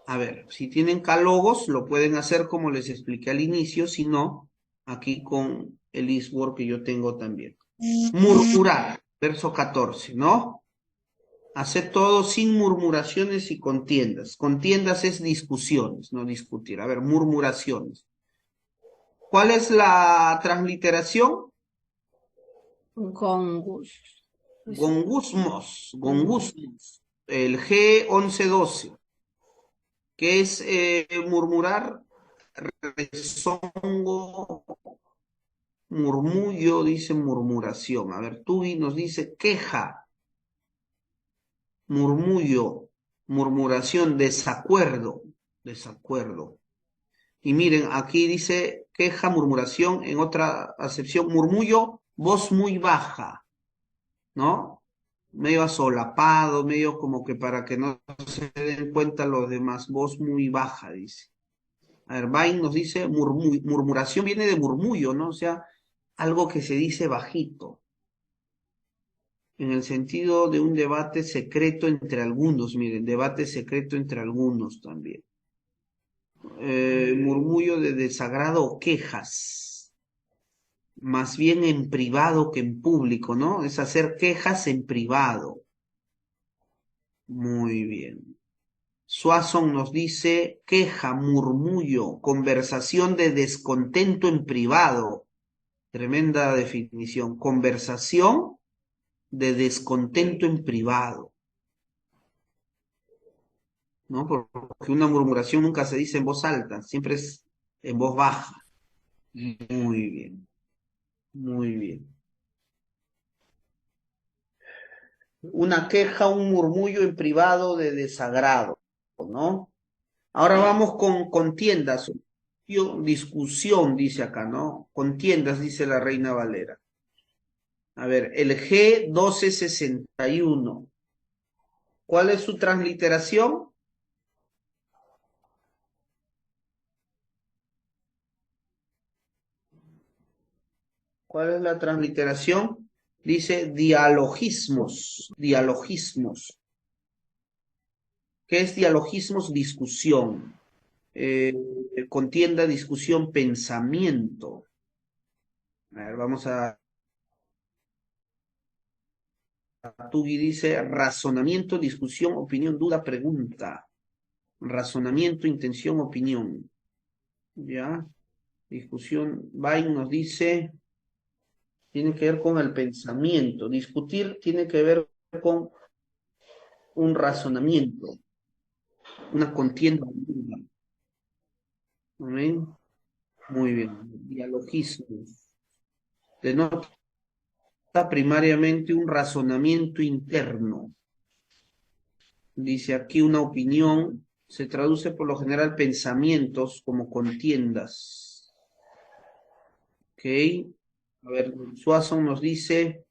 A ver, si tienen calogos, lo pueden hacer como les expliqué al inicio, si no, aquí con el eastword que yo tengo también. Murmurar, verso 14, ¿no? Hacer todo sin murmuraciones y contiendas. Contiendas es discusiones, no discutir. A ver, murmuraciones. ¿Cuál es la transliteración? Gongus. Gongusmos, el G1112, que es murmurar, rezongo, murmullo, dice murmuración. A ver, Tubi nos dice queja, murmullo, murmuración, desacuerdo. Y miren, aquí dice queja, murmuración, en otra acepción, murmullo, voz muy baja, ¿no? Medio asolapado, medio como que para que no se den cuenta los demás, voz muy baja, dice. A ver, Bain nos dice, murmuración viene de murmullo, ¿no? O sea, algo que se dice bajito, en el sentido de un debate secreto entre algunos, miren, debate secreto entre algunos también. Murmullo de desagrado o quejas, más bien en privado que en público, ¿no? Es hacer quejas en privado. Muy bien. Swanson nos dice queja, murmullo, conversación de descontento en privado. Tremenda definición. Conversación de descontento en privado. ¿No? Porque una murmuración nunca se dice en voz alta, siempre es en voz baja. Muy bien. Muy bien. Una queja, un murmullo en privado de desagrado, ¿no? Ahora vamos con contiendas, discusión, dice acá, ¿no? Contiendas, dice la Reina Valera. A ver, el G1261. ¿Cuál es su transliteración? ¿Cuál es la transliteración? Dice dialogismos, dialogismos. ¿Qué es dialogismos? Discusión. Contienda, discusión, pensamiento. A ver, vamos a... Tugi dice razonamiento, discusión, opinión, duda, pregunta. Razonamiento, intención, opinión. ¿Ya? Discusión. Bain nos dice, tiene que ver con el pensamiento. Discutir tiene que ver con un razonamiento, una contienda. ¿Amén? Muy bien. Dialogismo. Denota primariamente un razonamiento interno. Dice aquí una opinión, se traduce por lo general pensamientos como contiendas. Ok. A ver, Swanson nos dice,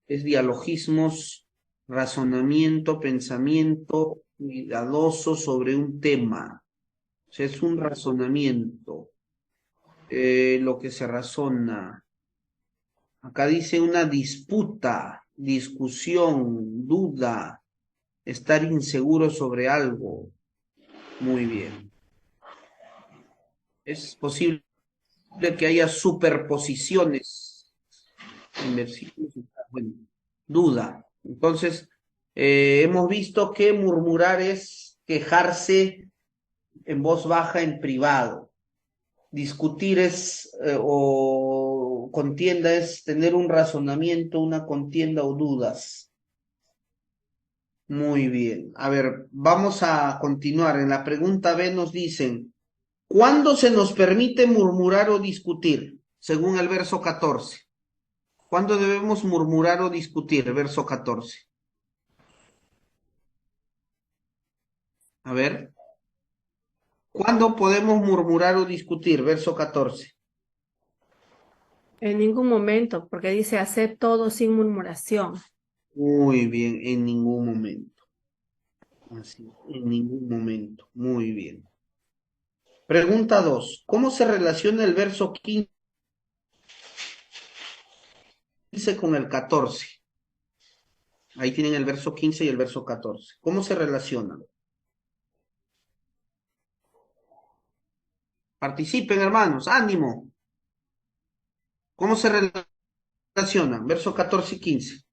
es dialogismos, razonamiento, pensamiento, cuidadoso sobre un tema. O sea, es un razonamiento, lo que se razona. Acá dice una disputa, discusión, duda, estar inseguro sobre algo. Muy bien. Es posible que haya superposiciones en versículos. Bueno, duda. Entonces, hemos visto que murmurar es quejarse en voz baja en privado. Discutir es, o contienda es tener un razonamiento, una contienda o dudas. Muy bien. A ver, vamos a continuar. En la pregunta B nos dicen, ¿cuándo se nos permite murmurar o discutir? Según el verso 14. ¿Cuándo debemos murmurar o discutir? Verso 14. A ver, ¿cuándo podemos murmurar o discutir? Verso 14. En ningún momento, porque dice hacer todo sin murmuración. Muy bien, en ningún momento. Así, en ningún momento. Muy bien. Pregunta 2. ¿Cómo se relaciona el verso 15 con el 14? Ahí tienen el verso 15 y el verso 14. ¿Cómo se relacionan? Participen, hermanos. Ánimo. ¿Cómo se relacionan? Verso 14 y 15.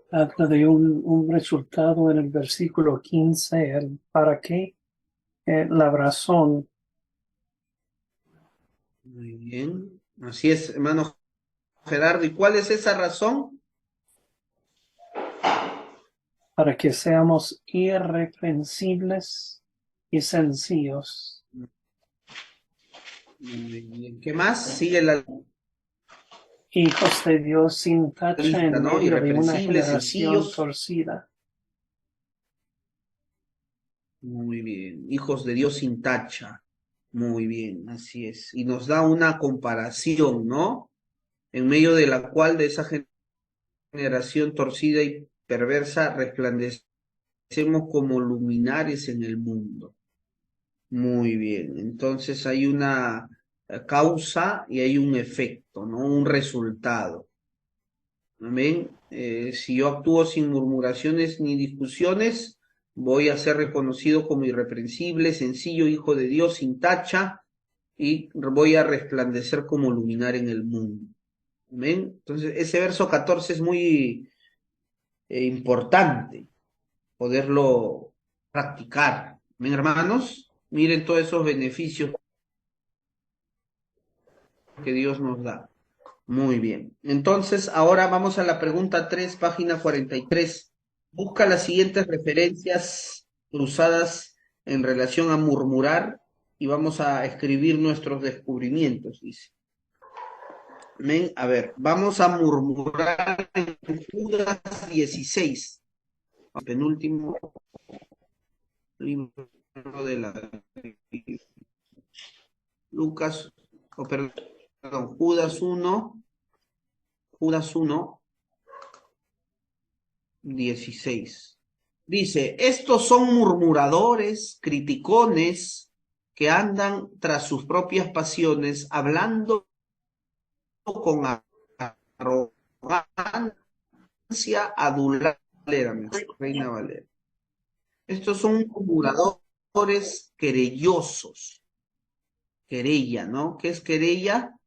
Habla de un resultado en el versículo 15, el para qué, la razón, Muy bien. Así es, hermano Gerardo. ¿Y cuál es esa razón? para que seamos irreprensibles y sencillos, Muy bien. ¿Qué más? Sigue la hijos de Dios sin tacha lista, en ¿no? medio de una Irreprensibles, generación sencillos. torcida. Muy bien. Hijos de Dios sin tacha. Muy bien, así es. Y nos da una comparación, ¿no? En medio de la cual de esa generación torcida y perversa resplandecemos como luminares en el mundo. Muy bien. Entonces hay una causa y hay un efecto, ¿no? Un resultado. Amén. Si yo actúo sin murmuraciones ni discusiones, voy a ser reconocido como irreprensible, sencillo, hijo de Dios, sin tacha, y voy a resplandecer como luminar en el mundo. Amén. Entonces, ese verso 14 es muy importante poderlo practicar. Amén, hermanos. Miren todos esos beneficios que Dios nos da. Muy bien. Entonces, ahora vamos a la pregunta 3, página 43. Busca las siguientes referencias cruzadas en relación a murmurar y vamos a escribir nuestros descubrimientos, dice. Amén. A ver, vamos a murmurar en Judas 16, penúltimo libro de la Lucas, perdón, Judas 1, 16. Dice, estos son murmuradores, criticones, que andan tras sus propias pasiones, hablando con arrogancia adulada, Reina Valera. Estos son murmuradores querellosos. Querella, ¿no? ¿Qué es querella?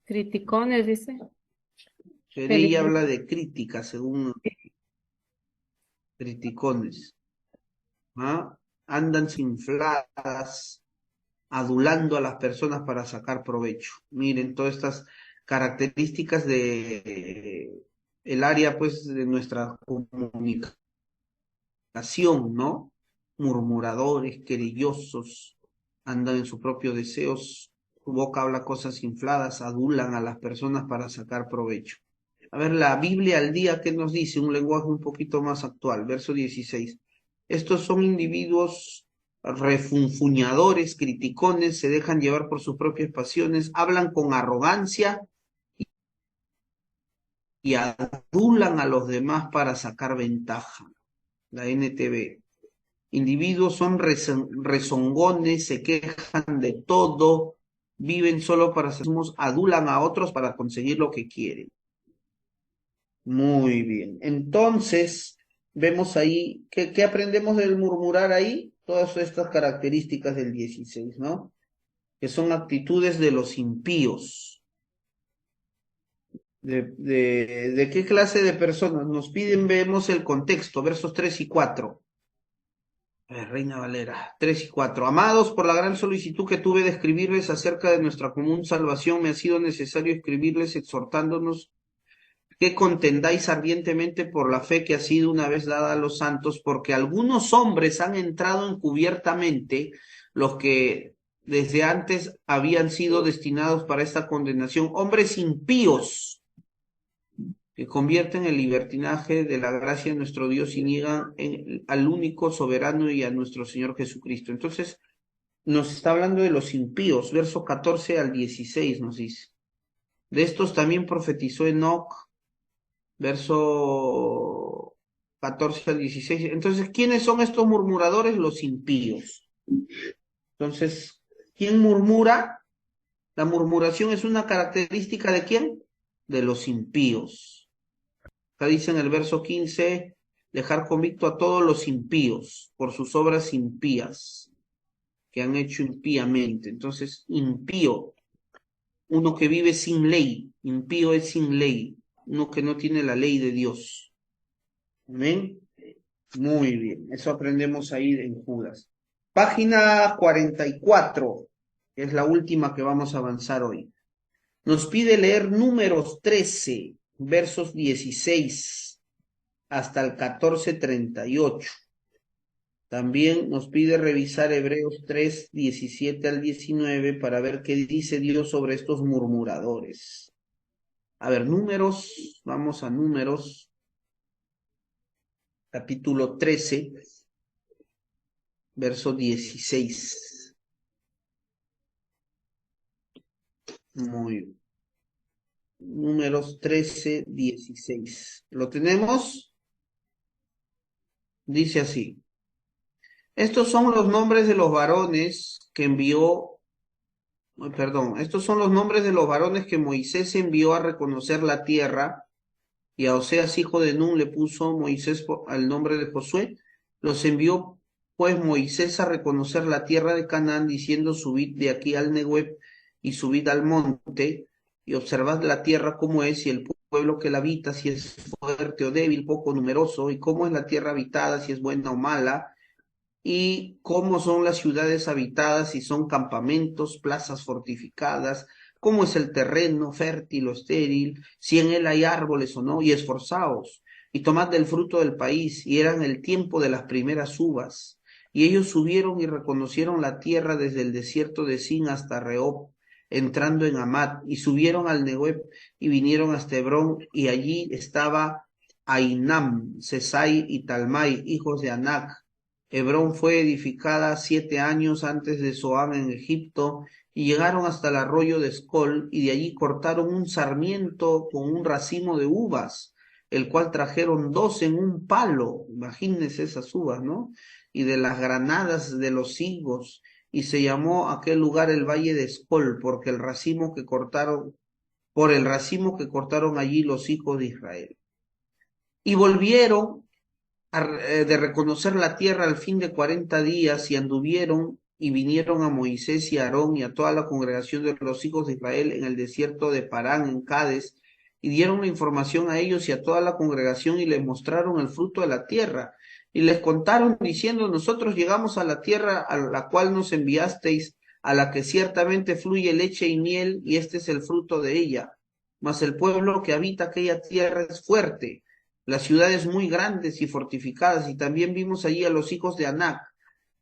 Criticones, dice. Querella habla de crítica, según criticones. ¿Ah? Andan infladas, adulando a las personas para sacar provecho. Miren, todas estas características de el área, pues, de nuestra comunicación, ¿no? Murmuradores, querellosos, andan en sus propios deseos, su boca habla cosas infladas, adulan a las personas para sacar provecho. A ver, la Biblia al día, ¿qué nos dice? Un lenguaje un poquito más actual, verso 16. Estos son individuos refunfuñadores, criticones, se dejan llevar por sus propias pasiones, hablan con arrogancia y adulan a los demás para sacar ventaja. La NTV. Individuos son rezongones, se quejan de todo, viven solo para sí mismos, adulan a otros para conseguir lo que quieren. Muy bien. Entonces, vemos ahí, ¿qué aprendemos del murmurar ahí? Todas estas características del 16, ¿no? Que son actitudes de los impíos. ¿De qué clase de personas? Nos piden, vemos el contexto, versos 3 y 4. Reina Valera, 3 y 4. Amados, por la gran solicitud que tuve de escribirles acerca de nuestra común salvación, me ha sido necesario escribirles exhortándonos que contendáis ardientemente por la fe que ha sido una vez dada a los santos, porque algunos hombres han entrado encubiertamente, los que desde antes habían sido destinados para esta condenación, hombres impíos, que convierten el libertinaje de la gracia de nuestro Dios y niegan al único soberano y a nuestro Señor Jesucristo. Entonces, nos está hablando de los impíos, verso 14 al 16 nos dice. De estos también profetizó Enoc, verso 14 al 16. Entonces, ¿quiénes son estos murmuradores? Los impíos. Entonces, ¿quién murmura? La murmuración es una característica ¿de quién? De los impíos. Acá dice en el verso 15, dejar convicto a todos los impíos por sus obras impías que han hecho impíamente. Entonces, impío, uno que vive sin ley, impío es sin ley, uno que no tiene la ley de Dios. ¿Amén? Muy bien, eso aprendemos ahí en Judas. Página 44, que es la última que vamos a avanzar hoy. Nos pide leer Números 13, versos 16 hasta el 14:38. También nos pide revisar Hebreos 3, 17 al 19 para ver qué dice Dios sobre estos murmuradores. A ver, Números, vamos a Números, capítulo 13, verso 16. Muy bien. Números 13, 16. ¿Lo tenemos? Dice así. Estos son los nombres de los varones que envió, estos son los nombres de los varones que Moisés envió a reconocer la tierra, y a Oseas, hijo de Nun, le puso Moisés al nombre de Josué. Los envió pues Moisés a reconocer la tierra de Canaán, diciendo, subid de aquí al Negueb y subid al monte, y observad la tierra cómo es, y el pueblo que la habita, si es fuerte o débil, poco numeroso, y cómo es la tierra habitada, si es buena o mala, y cómo son las ciudades habitadas, si son campamentos, plazas fortificadas, cómo es el terreno, fértil o estéril, si en él hay árboles o no, y esforzaos, y tomad del fruto del país, y eran el tiempo de las primeras uvas. Y ellos subieron y reconocieron la tierra desde el desierto de Sin hasta Rehob, entrando en Amat, y subieron al Negueb, y vinieron hasta Hebrón, y allí estaba Ainam, Sesai y Talmai, hijos de Anac. Hebrón fue edificada 7 años antes de Zoán en Egipto, y llegaron hasta el arroyo de Escol, y de allí cortaron un sarmiento con un racimo de uvas, el cual trajeron 2 en un palo, imagínense esas uvas, ¿no? Y de las granadas de los higos, y se llamó aquel lugar el Valle de Escol, por el racimo que cortaron allí los hijos de Israel. Y volvieron de reconocer la tierra al fin de 40 días, y anduvieron y vinieron a Moisés y a Aarón y a toda la congregación de los hijos de Israel en el desierto de Parán, en Cades, y dieron la información a ellos y a toda la congregación, y les mostraron el fruto de la tierra, y les contaron diciendo, nosotros llegamos a la tierra a la cual nos enviasteis, a la que ciertamente fluye leche y miel, y este es el fruto de ella. Mas el pueblo que habita aquella tierra es fuerte, las ciudades muy grandes y fortificadas, y también vimos allí a los hijos de Anac.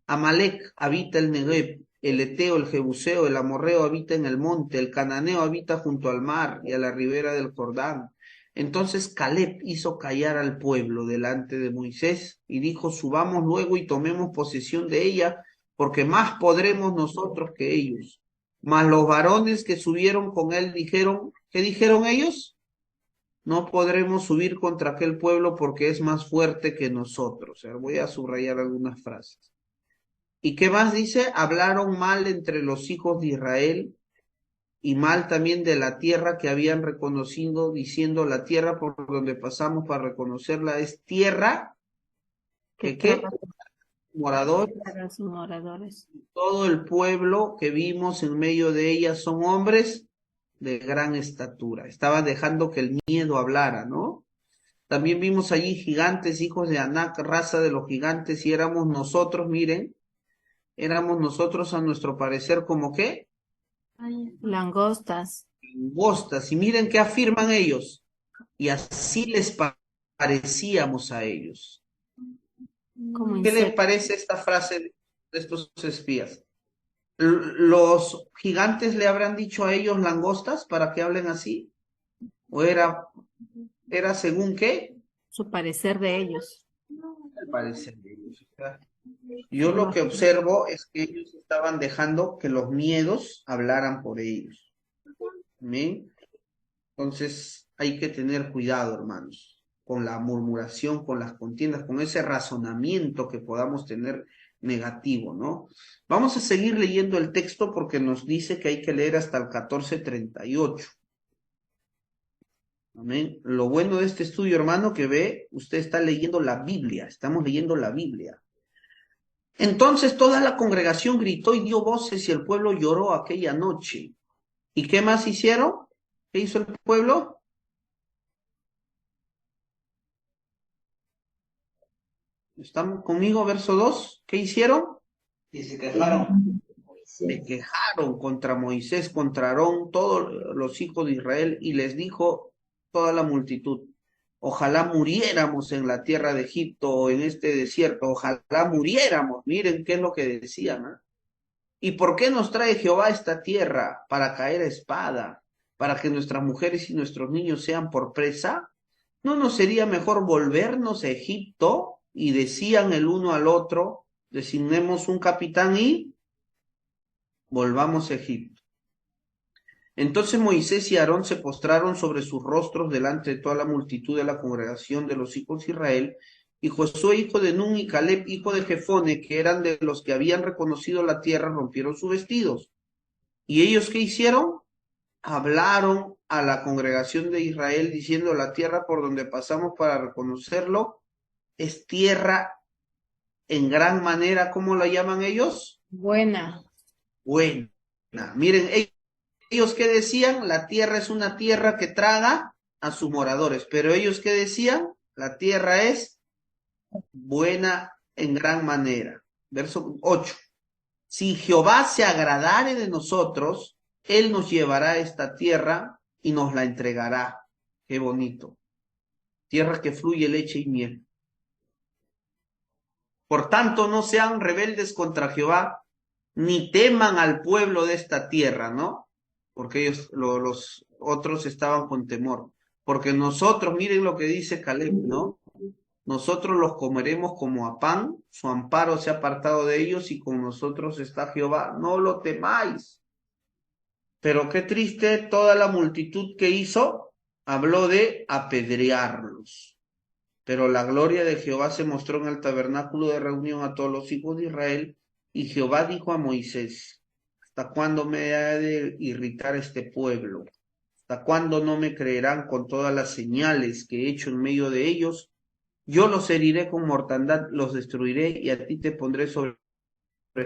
Amalec habita el Negueb, el Eteo, el Jebuseo, el Amorreo habita en el monte, el Cananeo habita junto al mar y a la ribera del Jordán. Entonces Caleb hizo callar al pueblo delante de Moisés y dijo, subamos luego y tomemos posesión de ella, porque más podremos nosotros que ellos. Mas los varones que subieron con él dijeron, ¿qué dijeron ellos? no podremos subir contra aquel pueblo porque es más fuerte que nosotros. Voy a subrayar algunas frases. ¿Y qué más dice? Hablaron mal entre los hijos de Israel y mal también de la tierra que habían reconocido, diciendo la tierra por donde pasamos para reconocerla es tierra que ¿qué? Moradores, Sus moradores. todo el pueblo que vimos en medio de ella son hombres de gran estatura. Estaban dejando que el miedo hablara, ¿no? También vimos allí gigantes, hijos de Anac, raza de los gigantes, y éramos nosotros, miren, éramos nosotros a nuestro parecer como qué, Langostas. langostas, y miren qué afirman ellos, y así les parecíamos a ellos. Como ¿Qué les insectos. parece esta frase de estos espías? ¿Los gigantes le habrán dicho a ellos langostas para que hablen así? ¿O era según qué? Su parecer de ellos. Al parecer de ellos. O sea, yo lo que observo es que ellos estaban dejando que los miedos hablaran por ellos. ¿Amén? Entonces hay que tener cuidado, hermanos, con la murmuración, con las contiendas, con ese razonamiento que podamos tener negativo, ¿no? Vamos a seguir leyendo el texto porque nos dice que hay que leer hasta el 14:38. Amén. Lo bueno de este estudio, hermano, que ve, usted está leyendo la Biblia, estamos leyendo la Biblia. Entonces toda la congregación gritó y dio voces y el pueblo lloró aquella noche. ¿Y qué más hicieron? ¿Qué hizo el pueblo? ¿Están conmigo? Verso 2. ¿Qué hicieron? Y se quejaron. Se quejaron contra Moisés, contra Aarón, todos los hijos de Israel, y les dijo toda la multitud, ojalá muriéramos en la tierra de Egipto o en este desierto, ojalá muriéramos. Miren qué es lo que decían, ¿eh? ¿Y por qué nos trae Jehová esta tierra? Para caer a espada, para que nuestras mujeres y nuestros niños sean por presa. ¿No nos sería mejor volvernos a Egipto? Y decían el uno al otro, designemos un capitán y volvamos a Egipto. Entonces Moisés y Aarón se postraron sobre sus rostros delante de toda la multitud de la congregación de los hijos de Israel, y Josué, hijo de Nun, y Caleb, hijo de Jefone, que eran de los que habían reconocido la tierra, rompieron sus vestidos. ¿Y ellos qué hicieron? Hablaron a la congregación de Israel diciendo, la tierra por donde pasamos para reconocerlo es tierra en gran manera, ¿cómo la llaman ellos? Buena. Buena. Miren, ellos qué decían, la tierra es una tierra que traga a sus moradores, pero ellos qué decían, la tierra es buena en gran manera. Verso 8. Si Jehová se agradare de nosotros, él nos llevará a esta tierra y nos la entregará. Qué bonito. Tierra que fluye leche y miel. Por tanto, no sean rebeldes contra Jehová, ni teman al pueblo de esta tierra, ¿no? Porque ellos, los otros estaban con temor. Porque nosotros, miren lo que dice Caleb, ¿no? Nosotros los comeremos como a pan, su amparo se ha apartado de ellos y con nosotros está Jehová. No lo temáis. Pero qué triste, toda la multitud que hizo, habló de apedrearlos. Pero la gloria de Jehová se mostró en el tabernáculo de reunión a todos los hijos de Israel, y Jehová dijo a Moisés, ¿hasta cuándo me ha de irritar este pueblo? ¿Hasta cuándo no me creerán con todas las señales que he hecho en medio de ellos? Yo los heriré con mortandad, los destruiré, y a ti te pondré sobre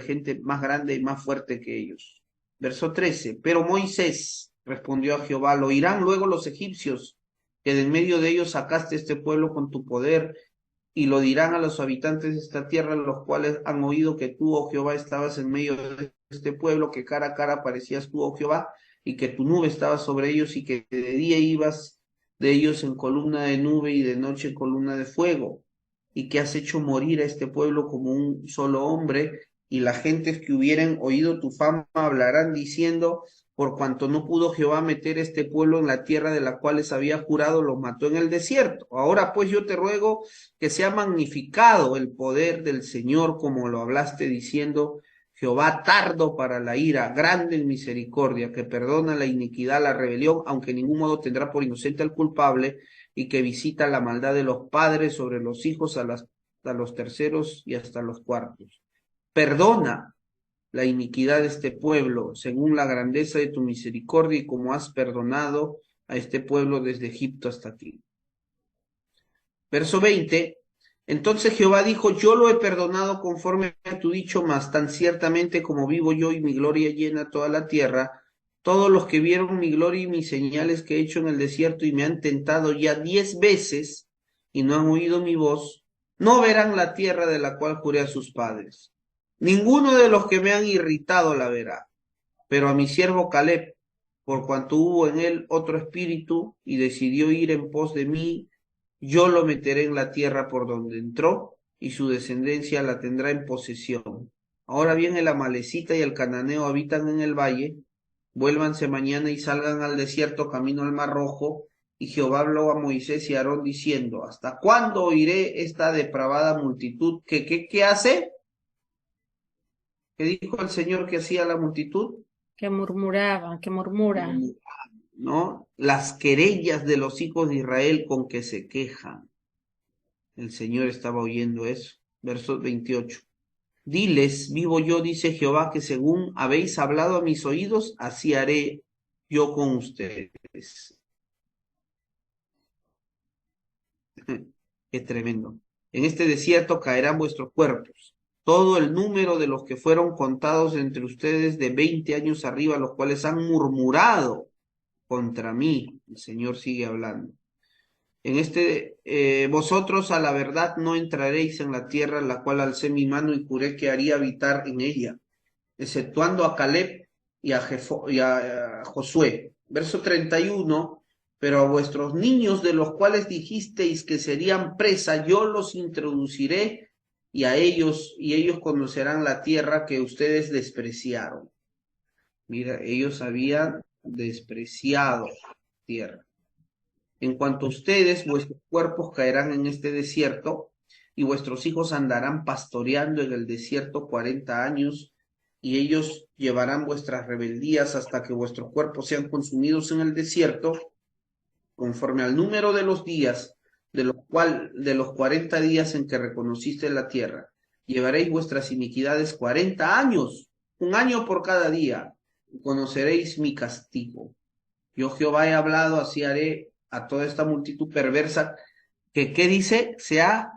gente más grande y más fuerte que ellos. Verso 13. Pero Moisés respondió a Jehová, lo oirán luego los egipcios, que de en medio de ellos sacaste este pueblo con tu poder, y lo dirán a los habitantes de esta tierra, los cuales han oído que tú, oh Jehová, estabas en medio de este pueblo, que cara a cara parecías tú, oh Jehová, y que tu nube estaba sobre ellos, y que de día ibas de ellos en columna de nube y de noche en columna de fuego, y que has hecho morir a este pueblo como un solo hombre, y las gentes que hubieren oído tu fama hablarán diciendo, por cuanto no pudo Jehová meter este pueblo en la tierra de la cual les había jurado, los mató en el desierto. Ahora pues yo te ruego que sea magnificado el poder del Señor, como lo hablaste diciendo, Jehová tardo para la ira, grande en misericordia, que perdona la iniquidad, la rebelión, aunque en ningún modo tendrá por inocente al culpable, y que visita la maldad de los padres sobre los hijos a los terceros y hasta los cuartos. Perdona la iniquidad de este pueblo, según la grandeza de tu misericordia, y como has perdonado a este pueblo desde Egipto hasta aquí. Verso 20. Entonces Jehová dijo, yo lo he perdonado conforme a tu dicho, mas tan ciertamente como vivo yo y mi gloria llena toda la tierra, todos los que vieron mi gloria y mis señales que he hecho en el desierto y me han tentado ya 10 veces y no han oído mi voz, no verán la tierra de la cual juré a sus padres. Ninguno de los que me han irritado la verá, pero a mi siervo Caleb, por cuanto hubo en él otro espíritu y decidió ir en pos de mí, yo lo meteré en la tierra por donde entró, y su descendencia la tendrá en posesión. Ahora bien, el amalecita y el cananeo habitan en el valle, vuélvanse mañana y salgan al desierto camino al Mar Rojo. Y Jehová habló a Moisés y a Aarón diciendo, ¿hasta cuándo oiré esta depravada multitud? ¿Qué hace? ¿Qué dijo el Señor que hacía la multitud? Que murmuraban, que murmuran. ¿No? Las querellas de los hijos de Israel con que se quejan. El Señor estaba oyendo eso. Verso 28. Diles, vivo yo, dice Jehová, que según habéis hablado a mis oídos, así haré yo con ustedes. Qué tremendo. En este desierto caerán vuestros cuerpos, todo el número de los que fueron contados entre ustedes de 20 años arriba, los cuales han murmurado contra mí. El Señor sigue hablando. Vosotros a la verdad no entraréis en la tierra en la cual alcé mi mano y juré que haría habitar en ella, exceptuando a Caleb y a Josué. Verso 31, pero a vuestros niños de los cuales dijisteis que serían presa, yo los introduciré y ellos conocerán la tierra que ustedes despreciaron. Mira, ellos habían despreciado tierra. En cuanto a ustedes, vuestros cuerpos caerán en este desierto, y vuestros hijos andarán pastoreando en el desierto 40 años, y ellos llevarán vuestras rebeldías hasta que vuestros cuerpos sean consumidos en el desierto, conforme al número de los días, de los 40 días en que reconociste la tierra. Llevaréis vuestras iniquidades 40 años, 1 año por cada día, y conoceréis mi castigo. Yo Jehová he hablado, así haré a toda esta multitud perversa que, ¿qué dice? Se ha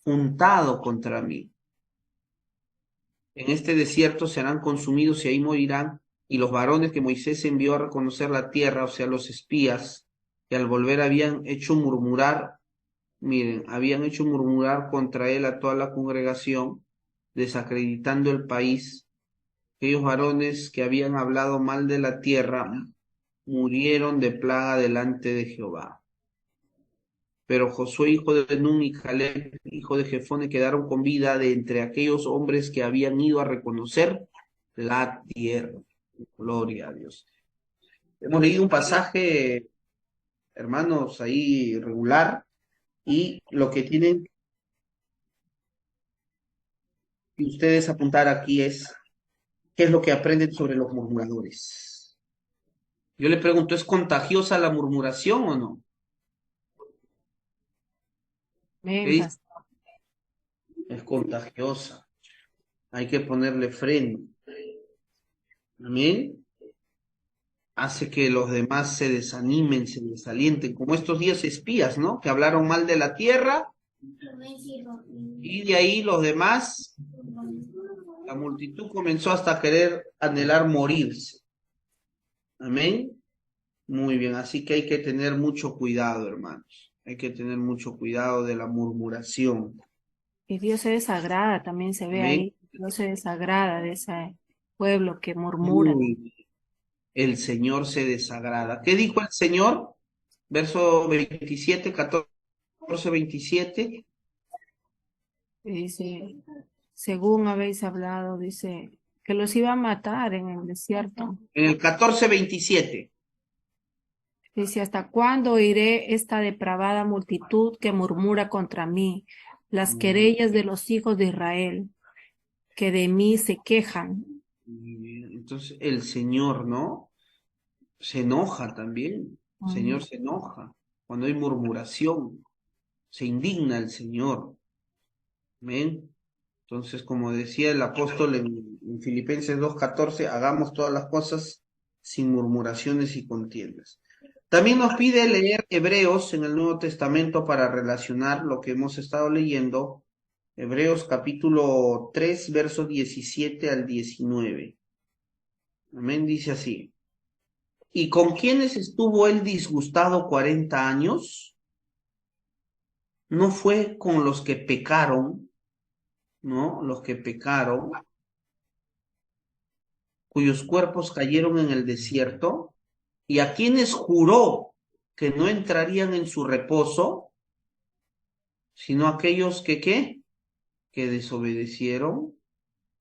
juntado contra mí. En este desierto serán consumidos y ahí morirán, y los varones que Moisés envió a reconocer la tierra, o sea, los espías, que al volver habían hecho murmurar contra él a toda la congregación, desacreditando el país. Aquellos varones que habían hablado mal de la tierra murieron de plaga delante de Jehová. Pero Josué, hijo de Nun, y Caleb, hijo de Jefone, quedaron con vida de entre aquellos hombres que habían ido a reconocer la tierra. Gloria a Dios. Hemos leído un pasaje, hermanos, ahí regular, y lo que tienen que ustedes apuntar aquí es qué es lo que aprenden sobre los murmuradores. Yo le pregunto, ¿es contagiosa la murmuración o no? ¿Qué dice? Es contagiosa. Hay que ponerle freno. Amén. Hace que los demás se desanimen, se desalienten, como estos 10 espías, ¿no? Que hablaron mal de la tierra, y de ahí los demás, la multitud comenzó hasta querer anhelar morirse. Amén. Muy bien, así que hay que tener mucho cuidado, hermanos. Hay que tener mucho cuidado de la murmuración. Y Dios se desagrada, también se ve Amén. ahí. Dios se desagrada de ese pueblo que murmura. El Señor se desagrada. ¿Qué dijo el Señor? Verso 27, 14, 27. Dice, según habéis hablado, dice, que los iba a matar en el desierto. En el 14, 27. Dice, ¿hasta cuándo oiré esta depravada multitud que murmura contra mí, las querellas de los hijos de Israel? que de mí se quejan. Muy bien. Entonces el Señor, ¿no? Se enoja también. El Señor se enoja cuando hay murmuración. Se indigna el Señor. Amén. Entonces, como decía el apóstol en Filipenses 2:14, hagamos todas las cosas sin murmuraciones y contiendas. También nos pide leer Hebreos en el Nuevo Testamento para relacionar lo que hemos estado leyendo. Hebreos capítulo 3, versos 17 al 19. Amén, dice así. ¿Y con quiénes estuvo él disgustado 40 años? ¿No fue con los que pecaron, ¿no? Los que pecaron, cuyos cuerpos cayeron en el desierto, y a quienes juró que no entrarían en su reposo, sino aquellos que, ¿qué? Que desobedecieron,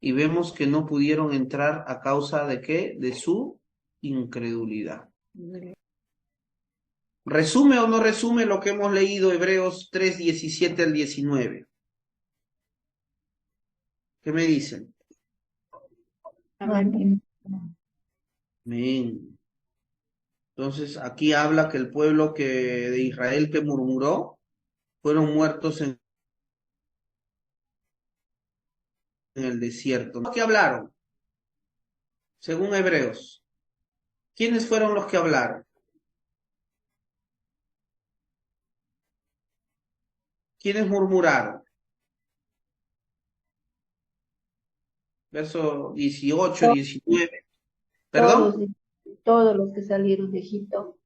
y vemos que no pudieron entrar a causa de ¿qué? De su incredulidad. ¿Resume o no resume lo que hemos leído Hebreos 3, 17 al 19? ¿Qué me dicen? Amén. Amén. Entonces aquí habla que el pueblo de Israel que murmuró fueron muertos en el desierto. ¿Qué hablaron? Según Hebreos. ¿Quiénes fueron los que hablaron? ¿Quiénes murmuraron? Verso 18, 19. Todos, ¿Perdón? todos los que salieron de Egipto.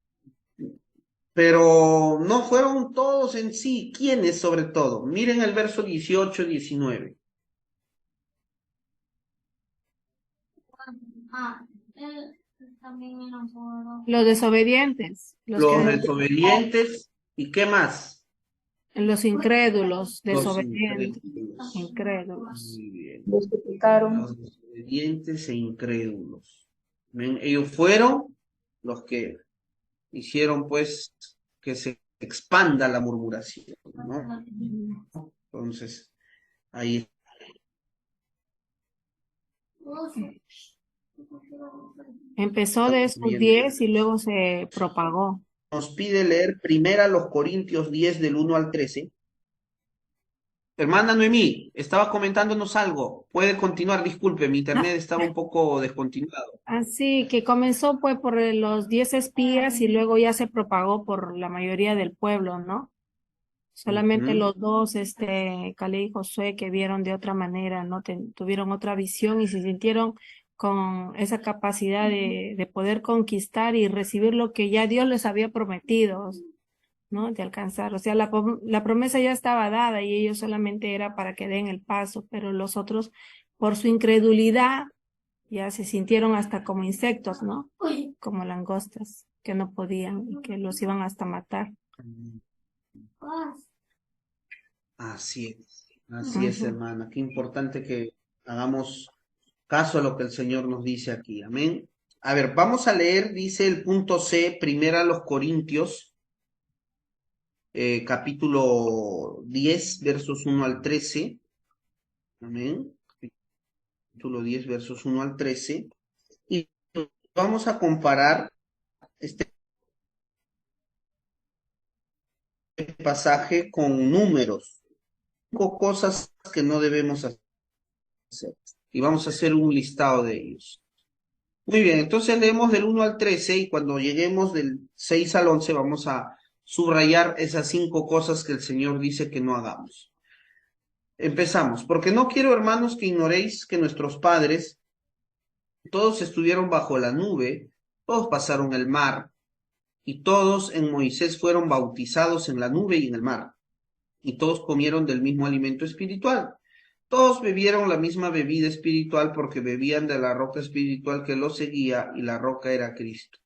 Pero no fueron todos en sí. ¿Quiénes sobre todo? Miren el verso 18, 19. Los desobedientes, Los desobedientes. ¿Y qué más? los incrédulos, Los desobedientes, incrédulos. incrédulos. Muy bien. Los que pecaron. Los desobedientes e incrédulos. Amén. Ellos fueron los que hicieron pues que se expanda la murmuración, ¿no? Entonces, ahí Empezó de esos bien. 10 y luego se propagó. Nos pide leer primera los Corintios 10 del 1 al 13. Hermana Noemí, estaba comentándonos algo. Puede continuar, disculpe, mi internet estaba un poco descontinuado. Así que comenzó pues por los 10 espías y luego ya se propagó por la mayoría del pueblo, ¿no? Solamente Ujú. los dos, Caleb y Josué, que vieron de otra manera, ¿no? Tuvieron otra visión y se sintieron con esa capacidad de poder conquistar y recibir lo que ya Dios les había prometido, ¿no? De alcanzar. O sea, la promesa ya estaba dada y ellos solamente era para que den el paso, pero los otros, por su incredulidad, ya se sintieron hasta como insectos, ¿no? Como langostas, que no podían y que los iban hasta matar. Así es, Ujú. hermana. Qué importante que hagamos caso a lo que el Señor nos dice aquí. Amén. A ver, vamos a leer, dice el punto C, primera a los Corintios, capítulo 10, versos 1 al 13. Amén. Capítulo 10, versos 1 al 13. Y vamos a comparar este pasaje con números. 5 cosas que no debemos hacer. Y vamos a hacer un listado de ellos. Muy bien, entonces leemos del 1 al 13 y cuando lleguemos del 6 al 11 vamos a subrayar esas 5 cosas que el Señor dice que no hagamos. Empezamos, porque no quiero, hermanos, que ignoréis que nuestros padres, todos estuvieron bajo la nube, todos pasaron el mar, y todos en Moisés fueron bautizados en la nube y en el mar, y todos comieron del mismo alimento espiritual. Todos bebieron la misma bebida espiritual porque bebían de la roca espiritual que los seguía, y la roca era Cristo.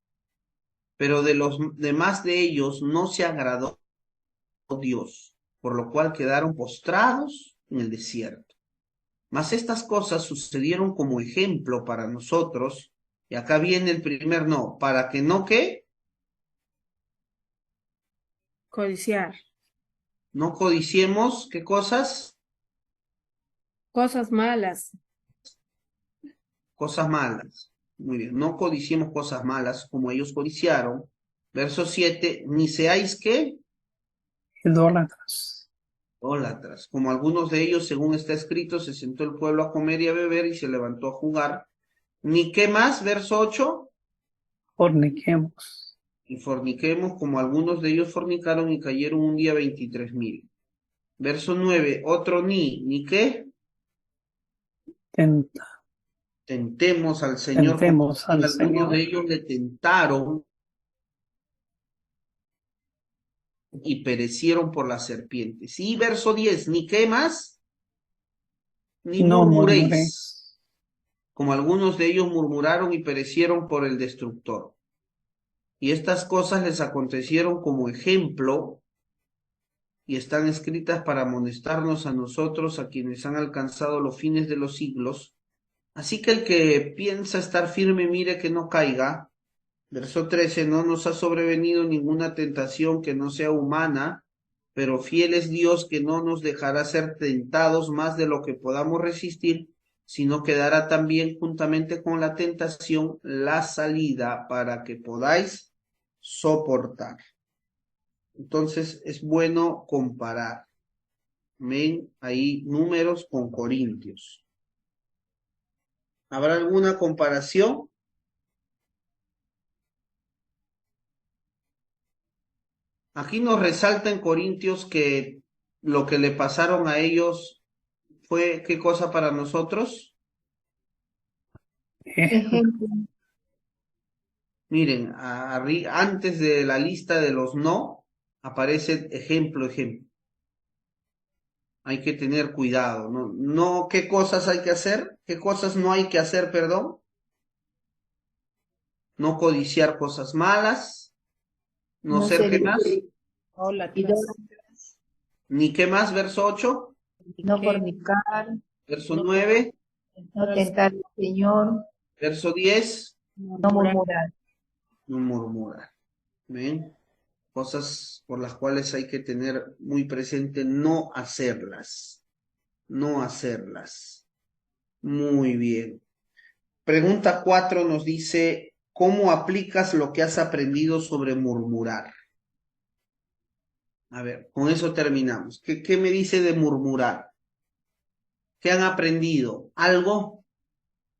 Pero de los demás de ellos no se agradó Dios, por lo cual quedaron postrados en el desierto. Mas estas cosas sucedieron como ejemplo para nosotros, y acá viene el primer no, para que no que Codiciar. no codiciemos, ¿qué cosas? Cosas malas. cosas malas. Muy bien, no codiciemos cosas malas como ellos codiciaron. Verso 7, ni seáis ¿qué? idólatras, Idólatras. Como algunos de ellos, según está escrito, se sentó el pueblo a comer y a beber y se levantó a jugar. Ni qué más, verso 8, forniquemos, y forniquemos como algunos de ellos fornicaron y cayeron un día 23,000. Verso 9, otro ni qué, tenta, tentemos al Señor como tentemos al algunos de Señor, ellos le tentaron y perecieron por las serpientes. Y verso 10, ni qué más, ni no murmuréis, murmuréis, como algunos de ellos murmuraron y perecieron por el destructor. Y estas cosas les acontecieron como ejemplo y están escritas para amonestarnos a nosotros, a quienes han alcanzado los fines de los siglos. Así que el que piensa estar firme, mire que no caiga. Verso 13, no nos ha sobrevenido ninguna tentación que no sea humana, pero fiel es Dios que no nos dejará ser tentados más de lo que podamos resistir, sino que dará también juntamente con la tentación la salida para que podáis soportar. Entonces es bueno comparar. Ven ahí números con Corintios. ¿Habrá alguna comparación? Aquí nos resalta en Corintios que lo que le pasaron a ellos fue, ¿qué cosa para nosotros? Ejemplo. Miren, antes de la lista de los no, aparece ejemplo, ejemplo. Hay que tener cuidado, ¿no? No, ¿qué cosas hay que hacer? ¿Qué cosas no hay que hacer, perdón? No codiciar cosas malas, no No ser, ser ¿qué más? idólatras, Ni qué más, verso 8, no fornicar, verso 9, no tentar al Señor, verso 10, no murmurar. no murmurar. ¿Ven? Cosas por las cuales hay que tener muy presente no hacerlas, no hacerlas. Muy bien. Pregunta 4 nos dice, ¿cómo aplicas lo que has aprendido sobre murmurar? A ver, con eso terminamos. ¿Qué me dice de murmurar? ¿Qué han aprendido? ¿Algo?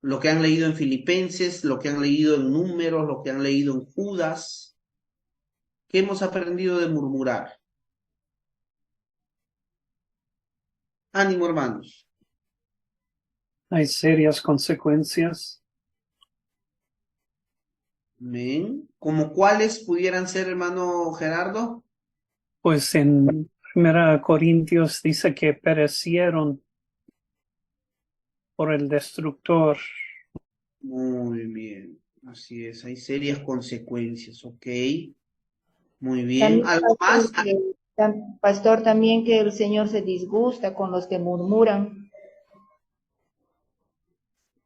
Lo que han leído en Filipenses, lo que han leído en Números, lo que han leído en Judas. ¿Qué hemos aprendido de murmurar? Ánimo, hermanos. hay serias consecuencias, Amén. ¿Como cuáles pudieran ser, hermano Gerardo? pues en 1 Corintios dice que perecieron por el destructor, Muy bien. Así es, hay serias consecuencias, ¿ok? Muy bien. También, ¿Algo más? pastor, también que el Señor se disgusta con los que murmuran.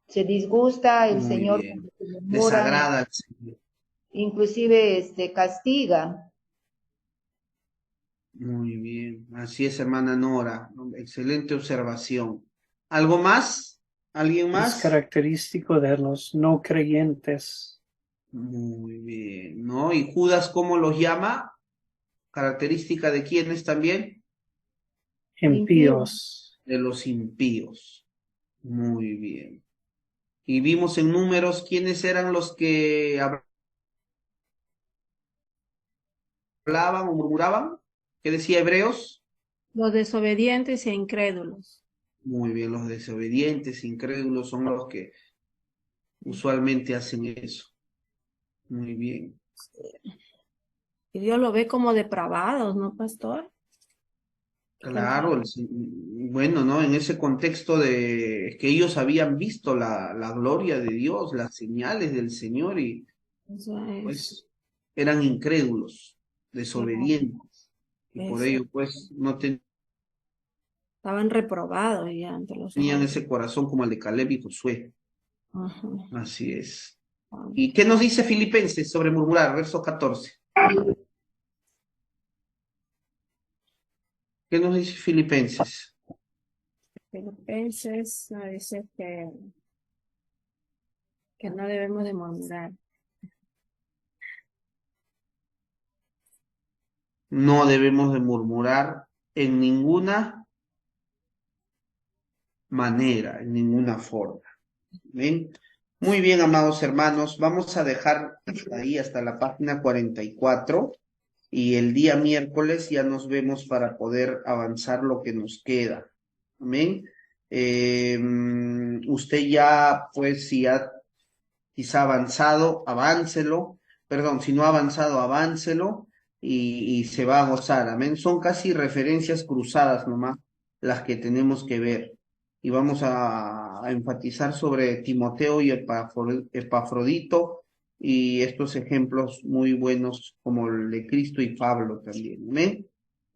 Se disgusta el Muy Señor con bien. los que murmuran, Desagrada al Señor. inclusive castiga. Muy bien. Así es, hermana Nora. Excelente observación. ¿Algo más? ¿Alguien es más? característico de los no creyentes, Muy bien, ¿no? ¿Y Judas cómo los llama? ¿Característica de quiénes también? Impío. impíos, De los impíos. Muy bien. Y vimos en Números quiénes eran los que hablaban o murmuraban. ¿Qué decía Hebreos? Los desobedientes e incrédulos. Muy bien, los desobedientes, incrédulos son los que usualmente hacen eso. Muy bien. Y Dios lo ve como depravados, ¿no, pastor? Claro, bueno, ¿no? En ese contexto de que ellos habían visto la gloria de Dios, las señales del Señor y Eso es, pues eran incrédulos, claro, desobedientes y por eso. ello pues no Estaban reprobados ya ante los tenían ojos. ese corazón como el de Caleb y Josué. Ajá. Así es. ¿Y qué nos dice Filipenses sobre murmurar? Verso 14. ¿Qué nos dice Filipenses? Filipenses dice que Que no debemos de murmurar. No debemos de murmurar en ninguna manera, en ninguna forma. ¿Ven? Muy bien, amados hermanos, vamos a dejar hasta ahí, hasta la página 44, y el día miércoles ya nos vemos para poder avanzar lo que nos queda. Amén. Usted ya, pues, si ha quizá avanzado, aváncelo, perdón, si no ha avanzado, aváncelo y se va a gozar, amén. Son casi referencias cruzadas nomás las que tenemos que ver. Y vamos a enfatizar sobre Timoteo y Epafrodito y estos ejemplos muy buenos como el de Cristo y Pablo también, amén.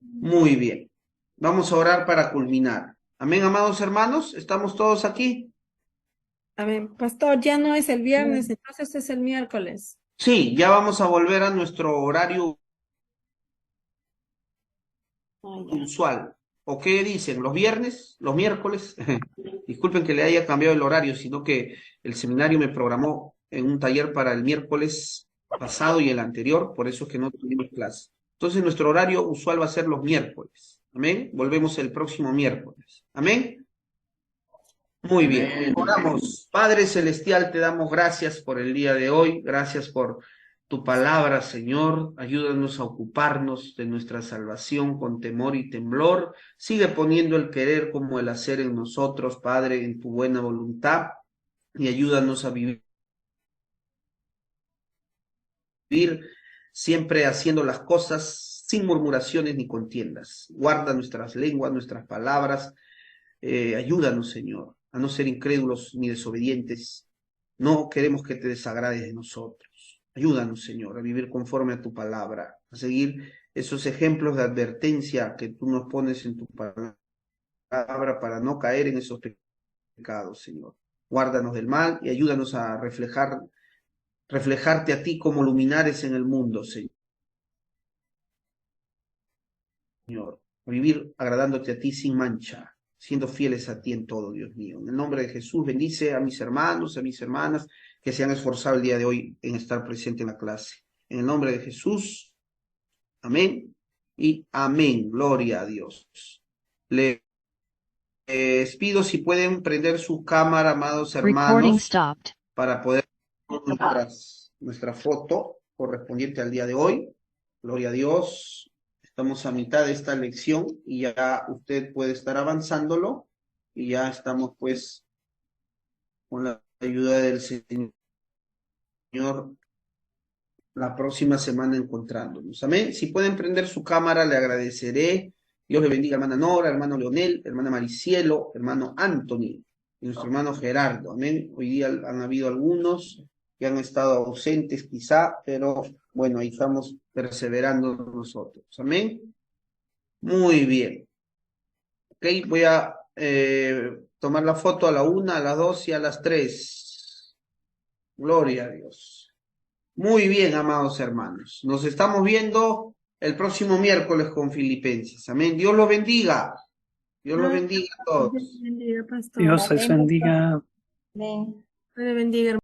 Muy bien. Vamos a orar para culminar. Amén, amados hermanos, ¿estamos todos aquí? A ver, pastor, ya no es el viernes, entonces es el miércoles. Sí, ya vamos a volver a nuestro horario Ya. usual. ¿O qué dicen? ¿Los viernes? ¿Los miércoles? Disculpen que le haya cambiado el horario, sino que el seminario me programó en un taller para el miércoles pasado y el anterior, por eso es que no tuvimos clase. Entonces nuestro horario usual va a ser los miércoles. Amén. Volvemos el próximo miércoles. Amén. Muy bien, oramos. Padre Celestial, te damos gracias por el día de hoy, gracias por tu palabra, Señor. Ayúdanos a ocuparnos de nuestra salvación con temor y temblor. Sigue poniendo el querer como el hacer en nosotros, Padre, en tu buena voluntad, y ayúdanos a vivir siempre haciendo las cosas sin murmuraciones ni contiendas. Guarda nuestras lenguas, nuestras palabras. Ayúdanos, Señor, a no ser incrédulos ni desobedientes. No queremos que te desagrades de nosotros. Ayúdanos, Señor, a vivir conforme a tu palabra, a seguir esos ejemplos de advertencia que tú nos pones en tu palabra para no caer en esos pecados, Señor. Guárdanos del mal y ayúdanos a reflejarte a ti como luminares en el mundo, Señor. A vivir agradándote a ti sin mancha, siendo fieles a ti en todo, Dios mío. En el nombre de Jesús, bendice a mis hermanos, a mis hermanas que se han esforzado el día de hoy en estar presente en la clase. En el nombre de Jesús, amén y amén. Gloria a Dios. Les pido si pueden prender su cámara, amados hermanos, para poder ver nuestra foto correspondiente al día de hoy. Gloria a Dios. Estamos a mitad de esta lección y ya usted puede estar avanzándolo y ya estamos pues con la ayuda del Señor la próxima semana encontrándonos. Amén. Si pueden prender su cámara, le agradeceré. Dios le bendiga, hermana Nora, hermano Leonel, hermana Maricielo, hermano Anthony y nuestro hermano Gerardo. Amén. Hoy día han habido algunos que han estado ausentes quizá, pero bueno, ahí estamos perseverando nosotros. Amén. Muy bien. Ok, voy a tomar la foto a la 1, a las 2 y a las 3. Gloria a Dios. Muy bien, amados hermanos. Nos estamos viendo el próximo miércoles con Filipenses. Amén. Dios los bendiga. Dios los bendiga a todos. Dios bendiga, pastor. Dios les bendiga. Amén. Dios le bendiga, hermano.